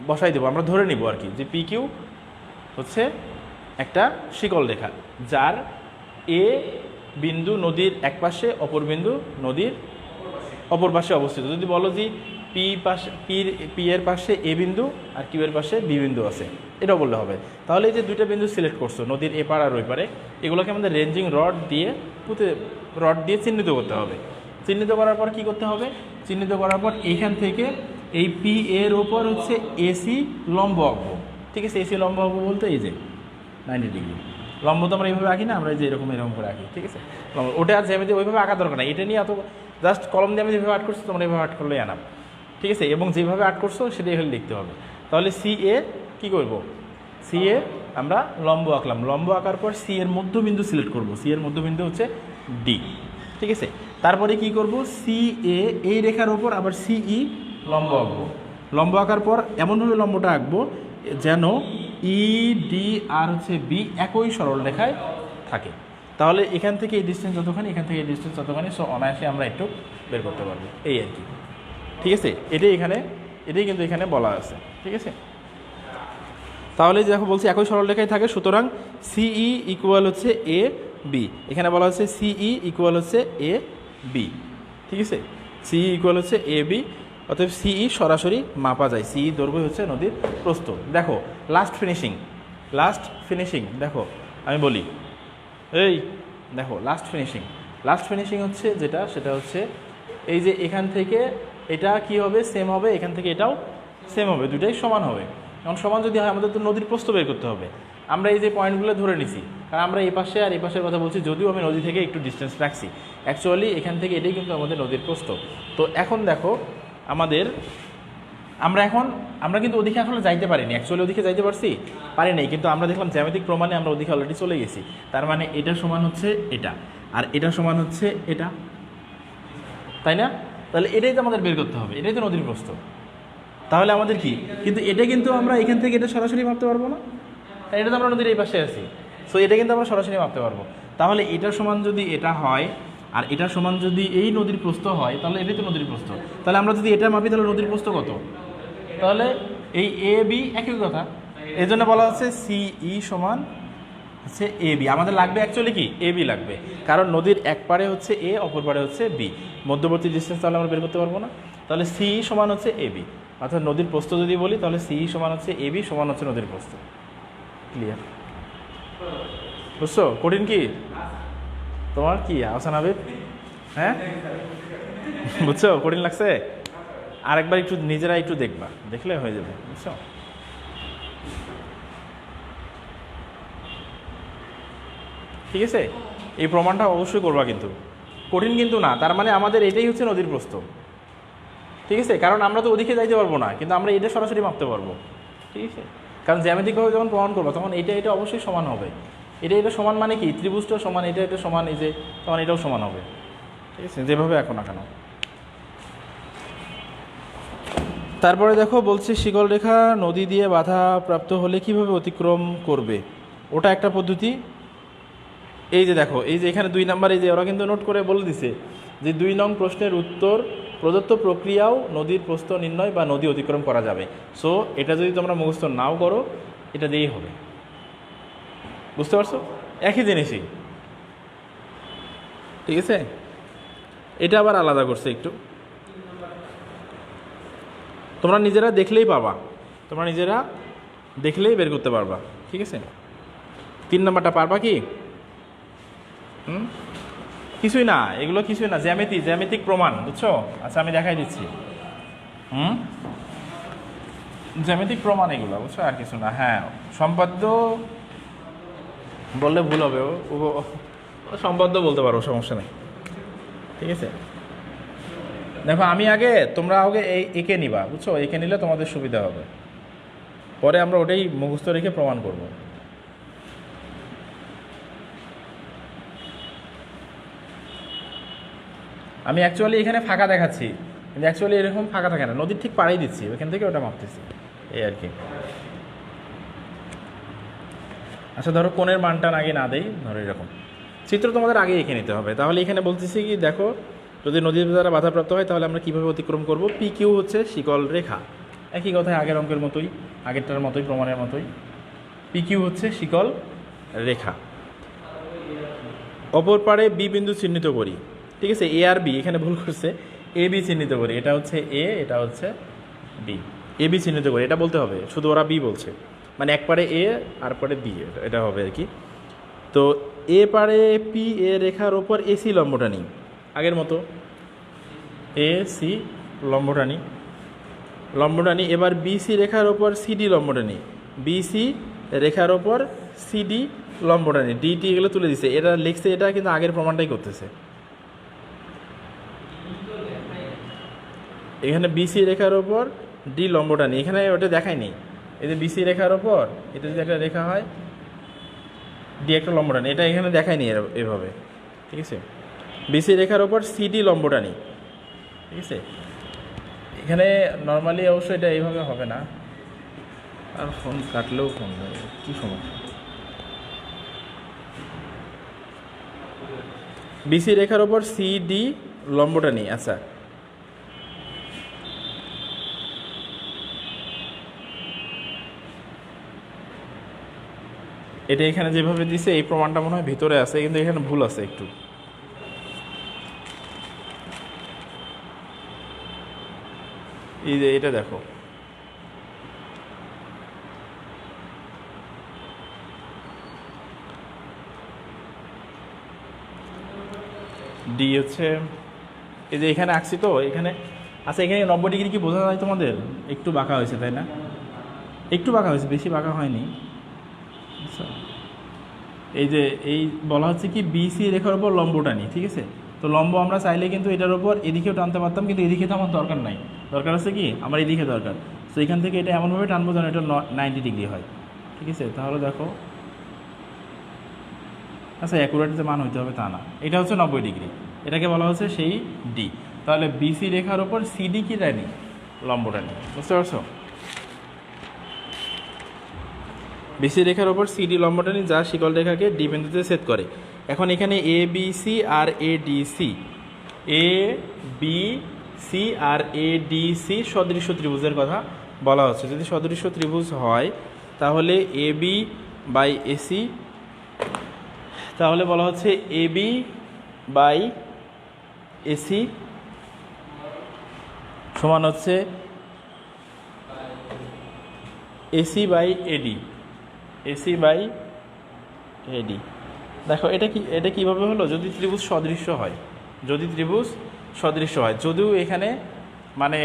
বসাই দেবো। আমরা ধরে নিব আর কি যে পিকিউ হচ্ছে একটা শিকল রেখা, যার এ বিন্দু নদীর এক পাশে, অপর বিন্দু নদীর অপর পাশে অবস্থিত। যদি বলো যে পি এর পাশে এ বিন্দু আর কিউ এর পাশে বি বিন্দু আছে, এটাও বললে হবে। তাহলে এই যে দুইটা বিন্দু সিলেক্ট করছো, নদীর এপার আর ওই পারে, এগুলোকে আমাদের রেঞ্জিং রড দিয়ে চিহ্নিত করতে হবে। চিহ্নিত করার পর কি করতে হবে, চিহ্নিত করার পর এইখান থেকে এই পি এর ওপর হচ্ছে এসি লম্ব আঁকবো, ঠিক আছে। এসি লম্ব আঁকবো বলতে এই যে 90 ডিগ্রি লম্ব তো আমরা এইভাবে আঁকি না, আমরা এই যে এরকম করে আঁকি, ঠিক আছে। ওটা আর জ্যামিতি ওইভাবে আঁকা দরকার নাই, এটা নিয়ে এত জাস্ট কলম দিয়ে আমি যেভাবে আর্ট করছি তোমরা এইভাবে আর্ট করলেই আনাম, ঠিক আছে। এবং যেভাবে আর্ট করছো সেটাই হলে লিখতে হবে। তাহলে সি এ কী করবো, সি এ আমরা লম্ব আঁকলাম, লম্ব আঁকার পর সি এর মধ্যবিন্দু সিলেক্ট করবো, সি এর মধ্যবিন্দু হচ্ছে ডি, ঠিক আছে। তারপরে কি করব, সি এ এই রেখার ওপর আবার সিই লম্ব আঁকবো। লম্ব আঁকার পর এমনভাবে লম্বটা আঁকবো যেন ই ডি আর হচ্ছে বি একই সরল রেখায় থাকে। তাহলে এখান থেকে এই ডিস্টেন্স যতখানি, এখান থেকে এই ডিস্টেন্স যতখানি, সো অনায়াসে আমরা একটু বের করতে পারবো, এই আর কি, ঠিক আছে। এটাই কিন্তু এখানে বলা আছে, ঠিক আছে। তাহলে দেখো বলছি একই সরলরেখায় থাকে, সুতরাং সিই ইকুয়াল হচ্ছে এ বি। এখানে বলা হচ্ছে সিই ইকুয়াল হচ্ছে এ বি, ঠিক আছে। সিই ইকুয়াল হচ্ছে এ বি, অতএব সিই সরাসরি মাপা যায়। সিই দৈর্ঘ্য হচ্ছে নদীর প্রস্থ। দেখো লাস্ট ফিনিশিং দেখো আমি বলি, এই দেখো লাস্ট ফিনিশিং লাস্ট ফিনিশিং হচ্ছে যেটা, সেটা হচ্ছে এই যে এখান থেকে এটা কি হবে, সেম হবে, এখান থেকে এটাও সেম হবে, দুটাই সমান হবে। এখন সমান যদি হয় আমাদের তো নদীর প্রস্থ বের করতে হবে। আমরা এই যে পয়েন্টগুলো ধরে নিছি, কারণ আমরা এই পাশে আর এই পাশের কথা বলছি, যদিও আমি নদী থেকে একটু ডিস্টেন্স রাখছি, অ্যাকচুয়ালি এখান থেকে এটাই কিন্তু আমাদের নদীর প্রস্থ। তো এখন দেখো আমাদের আমরা কিন্তু ওদিকে আসলে যাইতে পারিনি, অ্যাকচুয়ালি ওদিকে যাইতে পারি নাই, কিন্তু আমরা দেখলাম জ্যামিতিক প্রমাণে আমরা ওদিকে অলরেডি চলে গেছি। তার মানে এটা সমান হচ্ছে এটা, আর এটা সমান হচ্ছে এটা, তাই না? তাহলে এটাই তো আমাদের বের করতে হবে, এটাই তো নদীর প্রস্থ। তাহলে আমাদের কি, কিন্তু এটা কিন্তু আমরা এখান থেকে এটা সরাসরি মাপতে পারবো না, তাই এটা তো আমরা নদীর এই পাশে আছি, সো এটা কিন্তু আমরা সরাসরি মাপতে পারবো। তাহলে এটা সমান যদি এটা হয় আর এটা সমান যদি এই নদীর প্রস্থ হয়, তাহলে এটাই তো নদীর প্রস্থ। তাহলে আমরা যদি এটা মাপি তাহলে নদীর প্রস্থ কত? তাহলে এই এ বি একই কথা, এই জন্য বলা হচ্ছে সিই সমান হচ্ছে এ বি। আমাদের লাগবে অ্যাকচুয়ালি কি, এ বি লাগবে, কারণ নদীর এক পারে হচ্ছে এ, অপর পারে হচ্ছে বি, মধ্যবর্তী ডিস্টেন্স তাহলে আমরা বের করতে পারবো না। তাহলে সিই সমান হচ্ছে এ বি, অর্থাৎ নদীর প্রস্থ যদি বলি তাহলে সিই সমান হচ্ছে এ বি সমান হচ্ছে নদীর প্রস্থ। ক্লিয়ার? বুঝছো কঠিন কি তোমার, কি আহসান হাবিব? হ্যাঁ বুঝছো কঠিন লাগছে? আরেকবার একটু নিজেরা একটু দেখবা, দেখলে হয়ে যাবে, বুঝছো? ঠিক আছে, এই প্রমাণটা অবশ্যই করবা, কিন্তু কঠিন কিন্তু না। তার মানে আমাদের এটাই হচ্ছে নদীর প্রস্থ, ঠিক আছে? কারণ আমরা তো ওদিকে যাইতে পারবো না, কিন্তু আমরা এটা সরাসরি মাপতে পারবো, ঠিক আছে? কারণ জ্যামিতিকভাবে যখন প্রমাণ করবো তখন এটা অবশ্যই সমান হবে। এটা সমান মানে কি, ত্রিভুজটাও সমান, এটা সমান, এই যে তখন এটাও সমান হবে, ঠিক আছে? যেভাবে এখন না কেন। তারপরে দেখো বলছে শিকল রেখা নদী দিয়ে বাধা প্রাপ্ত হলে কিভাবে অতিক্রম করবে, ওটা একটা পদ্ধতি। এই যে দেখো, এই যে এখানে 2 নাম্বার, এই যে ওরা কিন্তু নোট করে বলে দিছে যে 2 নং প্রশ্নের উত্তর প্রদত্ত প্রক্রিয়াও নদীর প্রস্থ নির্ণয় বা নদী অতিক্রম করা যাবে। সো এটা যদি তোমরা মুখস্থ নাও করো, এটা দিয়েই হবে, বুঝতে পারছো? একই জিনিসই, ঠিক আছে? এটা আবার আলাদা করছে একটু, তোমরা নিজেরা দেখলেই পাবা, তোমরা নিজেরা দেখলেই বের করতে পারবা, ঠিক আছে? 3 নাম্বারটা পারবা কি? কিছুই না, এগুলো কিছুই না, জ্যামিতিক প্রমাণ, বুঝছো? আচ্ছা আমি দেখাই দিচ্ছি। জ্যামিতিক প্রমাণ এগুলো, বুঝছো? আর কিছু না। হ্যাঁ, সম্পাদ্য বললে ভুল হবে, সম্পাদ্য বলতে পারো, সমস্যা নেই, ঠিক আছে? দেখো তোমরা আগে এঁকে নিবা, বুঝছো? এঁকে নিলে তোমাদের সুবিধা হবে, পরে আমরা ওটাই মুখস্থ রেখে প্রমাণ করব। আমি অ্যাকচুয়ালি এখানে ফাঁকা দেখাচ্ছি, কিন্তু অ্যাকচুয়ালি এরকম ফাঁকা থাকে না, নদীর ঠিক পাড়েই দিচ্ছি, ওইখান থেকে ওটা মাপতেছি, এই আর কি। আচ্ছা ধরো কোণের মানটা আগে না দেই, ধরো এরকম চিত্র তোমাদের আগে এঁকে নিতে হবে। তাহলে এখানে বলতেছি কি, দেখো যদি নদীর দ্বারা বাধাপ্রাপ্ত হয় তাহলে আমরা কীভাবে অতিক্রম করব। পি কিউ হচ্ছে শিকল রেখা, একই কথায় আগের অঙ্কের মতোই, আগেরটার মতোই, প্রমাণের মতোই। পি কিউ হচ্ছে শিকল রেখা, অপর পারে বি বিন্দু চিহ্নিত করি, ঠিক আছে? এ আর বি, এখানে ভুল করছে, এ বি চিহ্নিত করি, এটা হচ্ছে এ, এটা হচ্ছে বি, এ বি চিহ্নিত করি, এটা বলতে হবে, শুধু ওরা বি বলছে, মানে এক পারে এ আর পারে বি, এটা হবে আর কি। তো এ পারে পি এ রেখার ওপর এসি লম্বটা নিই, আগের মতো এ সি লম্বটা নিই। এবার বিসি রেখার ওপর সিডি লম্বটা নিই, বিসি রেখার ওপর সিডি লম্বটা নিই, ডিটি এগুলো তুলে দিছে, এটা লিখছে, এটা কিন্তু আগের প্রমাণটাই করতেছে। এখানে বিসি রেখার ওপর ডি লম্বটা নিই, এখানে ওটা দেখায়নি, এই যে বিসি রেখার ওপর এটা যদি একটা রেখা হয়, ডি একটা লম্বটা নিই, এটা এখানে দেখায়নি এভাবে, ঠিক আছে? বিসি রেখার ওপর সিডি লম্বটা নিই, ঠিক আছে? এখানে নর্মালি অবশ্যই এটা এইভাবে হবে না, আর ফোন কাটলেও ফোন যাবে, কী সমস্যা? বিসি রেখার ওপর সিডি লম্বটা নিই, আচ্ছা এটা এখানে যেভাবে দিছে এই প্রমাণটা মনে হয় ভিতরে আছে, কিন্তু এখানে ভুল আছে একটু। এই যে এটা দেখো, ডি হচ্ছে এই যে এখানে আঁকছি তো এখানে, আচ্ছা এখানে 90 ডিগ্রি কি বোঝা যায় তোমাদের? একটু বাঁকা হয়েছে তাই না? একটু বাঁকা হয়েছে, বেশি বাঁকা হয়নি। আচ্ছা এই যে এই বলা হচ্ছে কি বিসি রেখার উপর লম্ব টানি, ঠিক আছে? তো লম্ব আমরা চাইলে কিন্তু এটার উপর এদিকেও টানতে পারতাম, কিন্তু এদিকে তো আমার দরকার নাই, দরকার আছে কি আমার এদিকে দরকার। তো এখান থেকে এটা এমনভাবে টানবো যেন এটা 90 ডিগ্রি হয়, ঠিক আছে? তাহলে দেখো, আচ্ছা অ্যাকুরেট যে মান হইতে হবে তা না, এটা হচ্ছে 90 ডিগ্রি, এটাকে বলা হচ্ছে সেই ডি। তাহলে বিসি রেখার ওপর সিডি কি টানি? লম্ব টানি, বুঝতে পারছো? বিসি রেখার ওপর সিডি লম্ব টানি যা শিকল রেখাকে ডি বিন্দুতে ছেদ করে। এখন এখানে এ বি সি আর A D C, A B C আর এ ডি সি সদৃশ্য ত্রিভুজের কথা বলা হচ্ছে। যদি সদৃশ্য ত্রিভুজ হয় তাহলে এ বি বাই এসি, তাহলে বলা হচ্ছে এ বি বাই এসি সমান হচ্ছে AC by AD, AC by AD. দেখো এটা কীভাবে হলো? যদি ত্রিভুজ সদৃশ্য হয়, যদি ত্রিভুজ সদৃশ্য হয়, যদিও এখানে মানে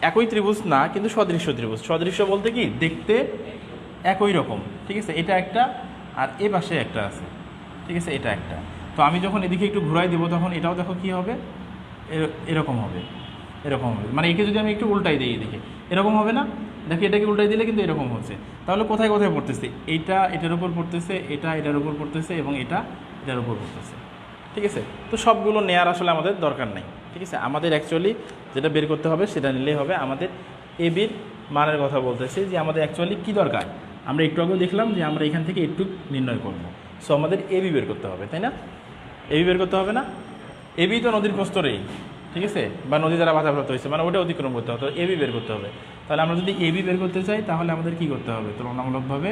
একই ত্রিভুজ না কিন্তু সদৃশ্য ত্রিভুজ। সদৃশ্য বলতে কি দেখতে একই রকম, ঠিক আছে? এটা একটা আর এ পাশে একটা আছে, ঠিক আছে? এটা একটা। তো আমি যখন এদিকে একটু ঘুরাই দেবো তখন এটাও দেখো কী হবে, এরকম হবে, এরকম হবে। মানে একে যদি আমি একটু উল্টাই দিই এদিকে এরকম হবে না? দেখো এটাকে উল্টাই দিলে কিন্তু এরকম হচ্ছে। তাহলে কোথায় কোথায় পড়তেছে? এইটা এটার উপর পড়তেছে, এটা এটার উপর পড়তেছে এবং এটা এটার উপর পড়তেছে, ঠিক আছে? তো সবগুলো নেয়ার আসলে আমাদের দরকার নেই, ঠিক আছে? আমাদের অ্যাকচুয়ালি যেটা বের করতে হবে সেটা নিলেই হবে। আমাদের এ বির মানের কথা বলতেছে যে আমাদের অ্যাকচুয়ালি কী দরকার। আমরা একটু আগেও দেখলাম যে আমরা এখান থেকে একটু নির্ণয় করব। সো আমাদের এ বি বের করতে হবে, তাই না? এ বি বের করতে হবে না? এ বি তো নদীর প্রস্তরেই, ঠিক আছে? বা নদী দ্বারা বাধাপ্রাপ্ত হয়েছে, মানে ওটা অতিক্রম করতে হবে, তো এ বি বের করতে হবে। তাহলে আমরা যদি এ বি বের করতে চাই তাহলে আমাদের কী করতে হবে? তুলনামূলকভাবে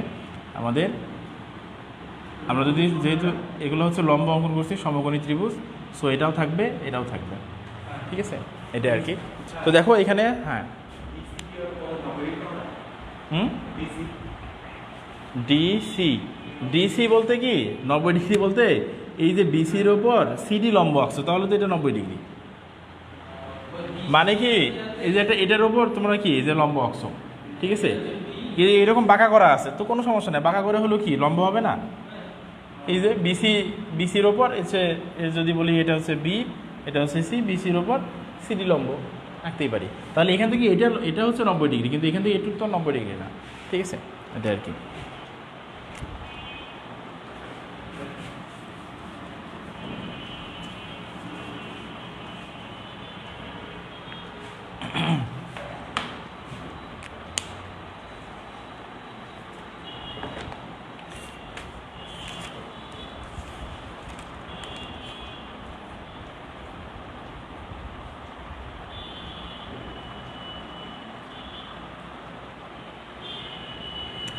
আমরা যদি যেহেতু এগুলো হচ্ছে লম্ব অঙ্কন করছি সমকোণী ত্রিভুজ, সো এটাও থাকবে এটাও থাকবে, ঠিক আছে? এটা আর কি। তো দেখো এখানে হ্যাঁ ডিসি, ডিসি বলতে কি 90 ডিগ্রি বলতে এই যে ডিসির ওপর সিডি লম্ব আঁকছো তাহলে তো এটা 90 ডিগ্রি। মানে কি এই যে এটার ওপর তোমরা কি এই যে লম্ব আঁকছো, ঠিক আছে? এরকম বাঁকা করা আছে তো কোনো সমস্যা নেই, বাঁকা করে হলো কি লম্ব হবে না? এই যে বিসির ওপর হচ্ছে যদি বলি এটা হচ্ছে বি, এটা হচ্ছে সি, বিসির ওপর সিডি লম্ব আঁকতেই পারি। তাহলে এখান থেকে এটা হচ্ছে 90 ডিগ্রি, কিন্তু এখান থেকে এটুকু তো 90 ডিগ্রি না, ঠিক আছে? এটা আর কি।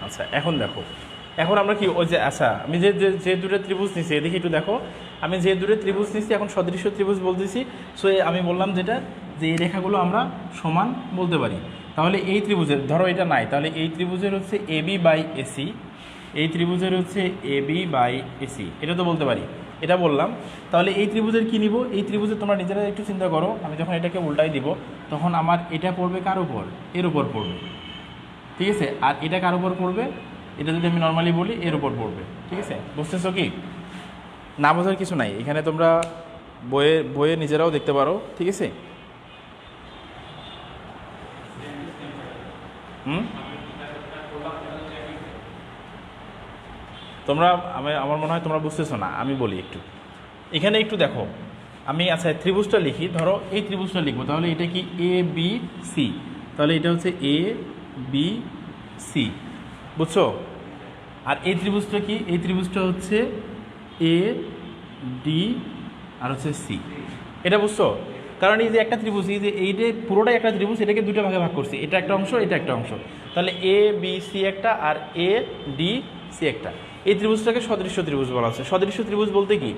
আচ্ছা এখন দেখো, এখন আমরা কি ওই যে আচ্ছা আমি যে দুটো ত্রিভুজ নিচ্ছি এদিকে একটু দেখো, আমি যে দুটো ত্রিভুজ নিচ্ছি এখন সদৃশ্য ত্রিভুজ বলতেছি। সো আমি বললাম যেটা যে এই রেখাগুলো আমরা সমান বলতে পারি। তাহলে এই ত্রিভুজের ধরো এটা নাই, তাহলে এই ত্রিভুজের হচ্ছে এ বি বাই এসি, এই ত্রিভুজের হচ্ছে এ বি বাই এসি, এটা তো বলতে পারি, এটা বললাম। তাহলে এই ত্রিভুজের কী নিব? এই ত্রিভুজের তোমরা নিজেরা একটু চিন্তা করো, আমি যখন এটাকে উল্টাই দিব তখন আমার এটা পড়বে কার উপর? এর উপর পড়বে, ঠিক আছে? আর এটা কার উপর পড়বে? এটা যদি আমি নর্মালি বলি এর উপর পড়বে, ঠিক আছে? বুঝতেছো কি? না বোঝার কিছু নাই, এখানে তোমরা বইয়ে নিজেরাও দেখতে পারো, ঠিক আছে? তোমরা আমার মনে হয় তোমরা বুঝতেছো না, আমি বলি একটু। এখানে একটু দেখো, আমি আচ্ছা ত্রিভুজটা লিখি, ধরো এই ত্রিভুজটা লিখবো, তাহলে এটা কি এ বি সি, তাহলে এটা হচ্ছে এ বি সি, বুঝছো? আর এই ত্রিভুজটা কি? এই ত্রিভুজটা হচ্ছে এ ডি আর হচ্ছে সি, এটা বুঝছো? কারণ এই যে একটা ত্রিভুজ, এই যে পুরোটাই একটা ত্রিভুজ, এটাকে দুটো ভাগে ভাগ করছি, এটা একটা অংশ এটা একটা অংশ, তাহলে এ বি সি একটা আর এ ডি সি একটা। এই ত্রিভুজটাকে সদৃশ্য ত্রিভুজ বলা হচ্ছে। সদৃশ্য ত্রিভুজ বলতে কি?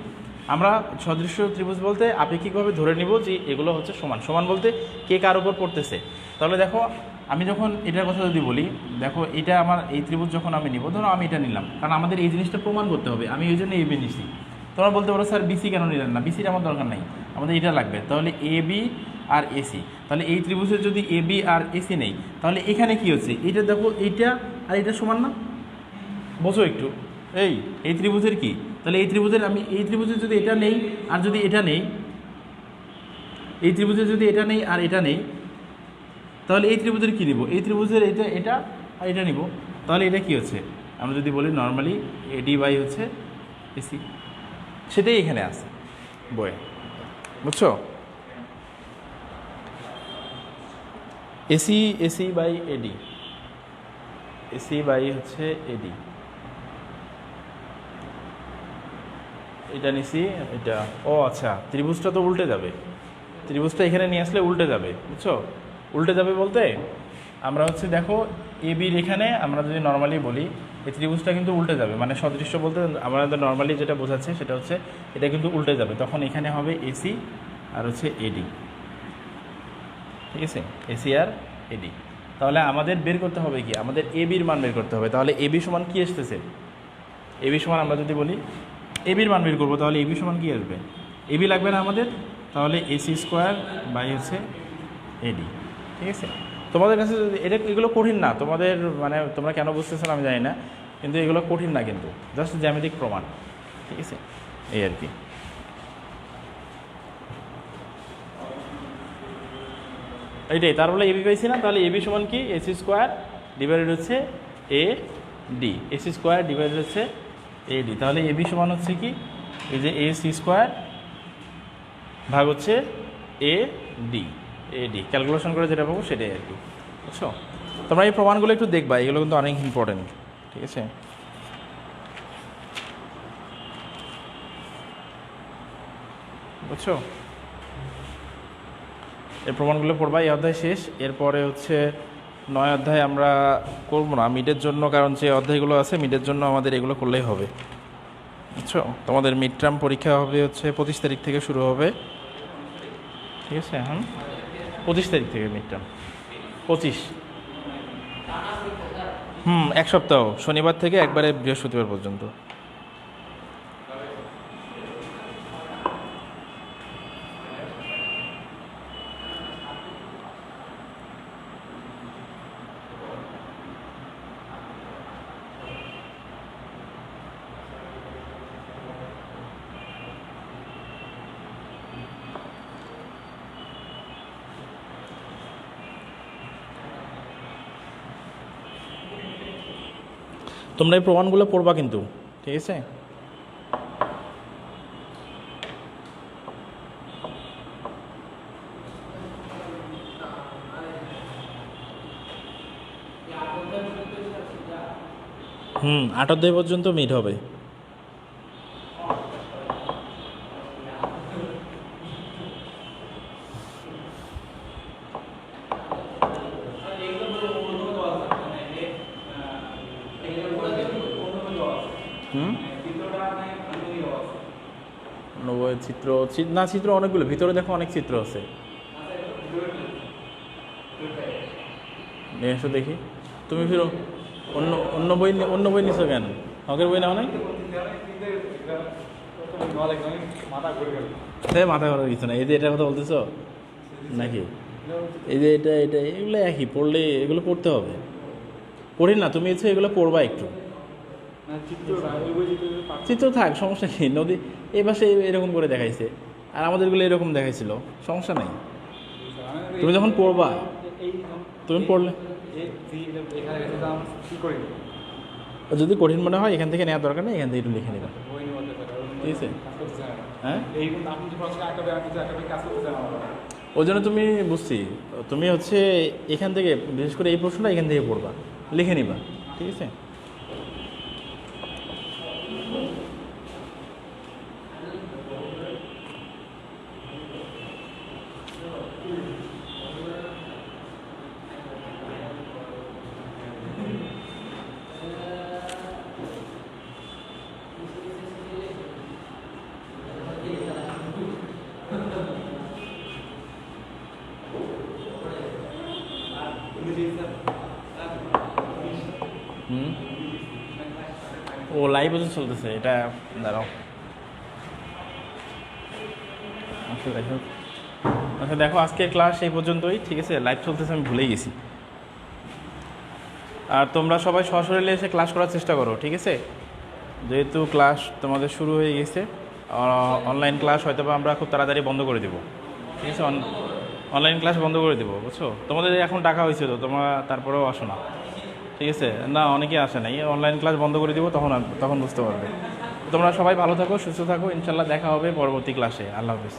আমরা সদৃশ্য ত্রিভুজ বলতে আপেক্ষিকভাবে ধরে নিব যে এগুলো হচ্ছে সমান। সমান বলতে কে কার উপর পড়তেছে। তাহলে দেখো আমি যখন এটার কথা যদি বলি, দেখো এটা আমার এই ত্রিভুজ যখন আমি নিব, ধরো আমি এটা নিলাম, কারণ আমাদের এই জিনিসটা প্রমাণ করতে হবে, আমি এই জন্য এ বি নিচ্ছি। তোমরা বলতে পারো স্যার বিসি কেন নিলেন না? বিসির আমার দরকার নাই, আমাদের এটা লাগবে। তাহলে এ বি আর এসি, তাহলে এই ত্রিভুজের যদি এ বি আর এসি নেই, তাহলে এখানে কি হচ্ছে, এইটা দেখো এইটা আর এটা সমান না, বোঝো একটু। এই ত্রিভুজের কি, তাহলে এই ত্রিভুজের আমি এই ত্রিভুজের যদি এটা নেই আর যদি এটা নেই, এই ত্রিভুজের যদি এটা নেই আর এটা নেই, তাহলে এই ত্রিভুজের কী নিব, এই ত্রিভুজের এটা আর এটা নিব। তাহলে এটা কি হচ্ছে, আমরা যদি বলি নর্মালি এডি বাই হচ্ছে এসি, সেটাই এখানে আছে বইয়ে, বুঝছো? AC by AD, AC by হচ্ছে এডি, এটা নিছি এটা। ও আচ্ছা, ত্রিভুজটা তো উল্টে যাবে, ত্রিভুজটা এখানে নিয়ে আসলে উল্টে যাবে, বুঝছো? উল্টে যাবে বলতে আমরা হচ্ছে দেখো এ বির এখানে আমরা যদি নর্মালি বলি এই ত্রিভুজটা কিন্তু উল্টে যাবে, মানে সদৃশ্য বলতে আমাদের নর্মালি যেটা বোঝাচ্ছে সেটা হচ্ছে এটা কিন্তু উল্টে যাবে, তখন এখানে হবে এসি আর হচ্ছে এডি, ঠিক আছে? এসি আর এডি। তাহলে আমাদের বের করতে হবে কি, আমাদের এ বির মান বের করতে হবে। তাহলে এ বি সমান কী আসতেছে, এ বি সমান আমরা যদি বলি এ বির মান বের করবো, তাহলে এ বি সমান কী আসবে, এ বি লাগবে না আমাদের, তাহলে এসি স্কোয়ার বাই হচ্ছে এডি, ঠিক আছে? তোমাদের কাছে এটা এগুলো কঠিন না, তোমাদের মানে তোমরা কেন বুঝতেছো না আমি জানি না, কিন্তু এগুলো কঠিন না, কিন্তু জাস্ট জ্যামিতিক প্রমাণ, ঠিক আছে? এই আর কি। এইটাই, তার বলে এবি পাইছি না, তাহলে এবি সমান কি, এসি স্কোয়ার ডিভাইডেড হচ্ছে A D, AC square divided হচ্ছে এ ডি। তাহলে এবি সমান হচ্ছে কি, এই যে এ সি স্কোয়ার ভাগ হচ্ছে A D, A D calculation করে যেটা পাবো সেটাই আর কি, বুঝছো? তোমরা এই প্রমাণগুলো একটু দেখবা, এগুলো কিন্তু অনেক ইম্পর্টেন্ট, ঠিক আছে? বুঝছো? এই প্রমাণগুলো পড়বা, এই অধ্যায় শেষ। এরপরে হচ্ছে 9 অধ্যায় আমরা করবো না মিডের জন্য, কারণ যে অধ্যায়গুলো আছে মিডের জন্য আমাদের এগুলো করলেই হবে, বুঝছো? তোমাদের মিড টার্ম পরীক্ষা হবে হচ্ছে 25 তারিখ থেকে শুরু হবে, ঠিক আছে? 25 তারিখ থেকে মিড টার্ম, 25, এক সপ্তাহ, শনিবার থেকে একবারে বৃহস্পতিবার পর্যন্ত। তোমরা এই প্রমাণগুলো পড়বা কিন্তু, ঠিক আছে? হুম, 8 অধ্যায় পর্যন্ত মিড হবে। চিত্র না, চিত্র অনেকগুলো, ভিতরে দেখো অনেক চিত্র আছে, নিয়ে এসো দেখি। তুমি ফিরো অন্য বই নিছো কেন, হকের বই নাও নাই? মাথা করার কিছু না, এই যে এটার কথা বলতেছো নাকি, এই যে এটা এগুলো একই, পড়লে এগুলো পড়তে হবে, কঠিন না। তুমি হচ্ছে এগুলো পড়বা একটু, চিত্র থাক, সমস্যা নেই। নদী এই পাশে এরকম করে দেখাইছে, আর আমাদেরগুলো এরকম দেখাইছিল, সমস্যা নেই। তুমি যখন পড়বা, তুমি পড়লে যদি কঠিন মনে হয় এখান থেকে নেওয়ার দরকার নেই, এখান থেকে একটু লিখে নেবা, ঠিক আছে? হ্যাঁ, ওই জন্য তুমি বুঝছি, তুমি হচ্ছে এখান থেকে বিশেষ করে এই প্রশ্নটা এখান থেকে পড়বা, লিখে নিবা, ঠিক আছে? ও লাইভ চলতেছে, এটা দাঁড়াও, যাই হোক, আচ্ছা দেখো আজকের ক্লাস এই পর্যন্তই, ঠিক আছে? লাইভ চলতেছে, আমি ভুলেই গেছি। আর তোমরা সবাই সশরীরে এসে ক্লাস করার চেষ্টা করো, ঠিক আছে? যেহেতু ক্লাস তোমাদের শুরু হয়ে গেছে, অনলাইন ক্লাস হয়তো বা আমরা খুব তাড়াতাড়ি বন্ধ করে দেবো, ঠিক আছে? অনলাইন ক্লাস বন্ধ করে দেবো, বুঝছো? তোমাদের এখন টাকা হয়েছে তো, তোমরা তারপরেও আসো না, ঠিক আছে? না, অনেকেই আসে না, এই অনলাইন ক্লাস বন্ধ করে দিব, তখন বুঝতে পারবে। তোমরা সবাই ভালো থাকো, সুস্থ থাকো, ইনশাল্লাহ দেখা হবে পরবর্তী ক্লাসে। আল্লাহ হাফিজ।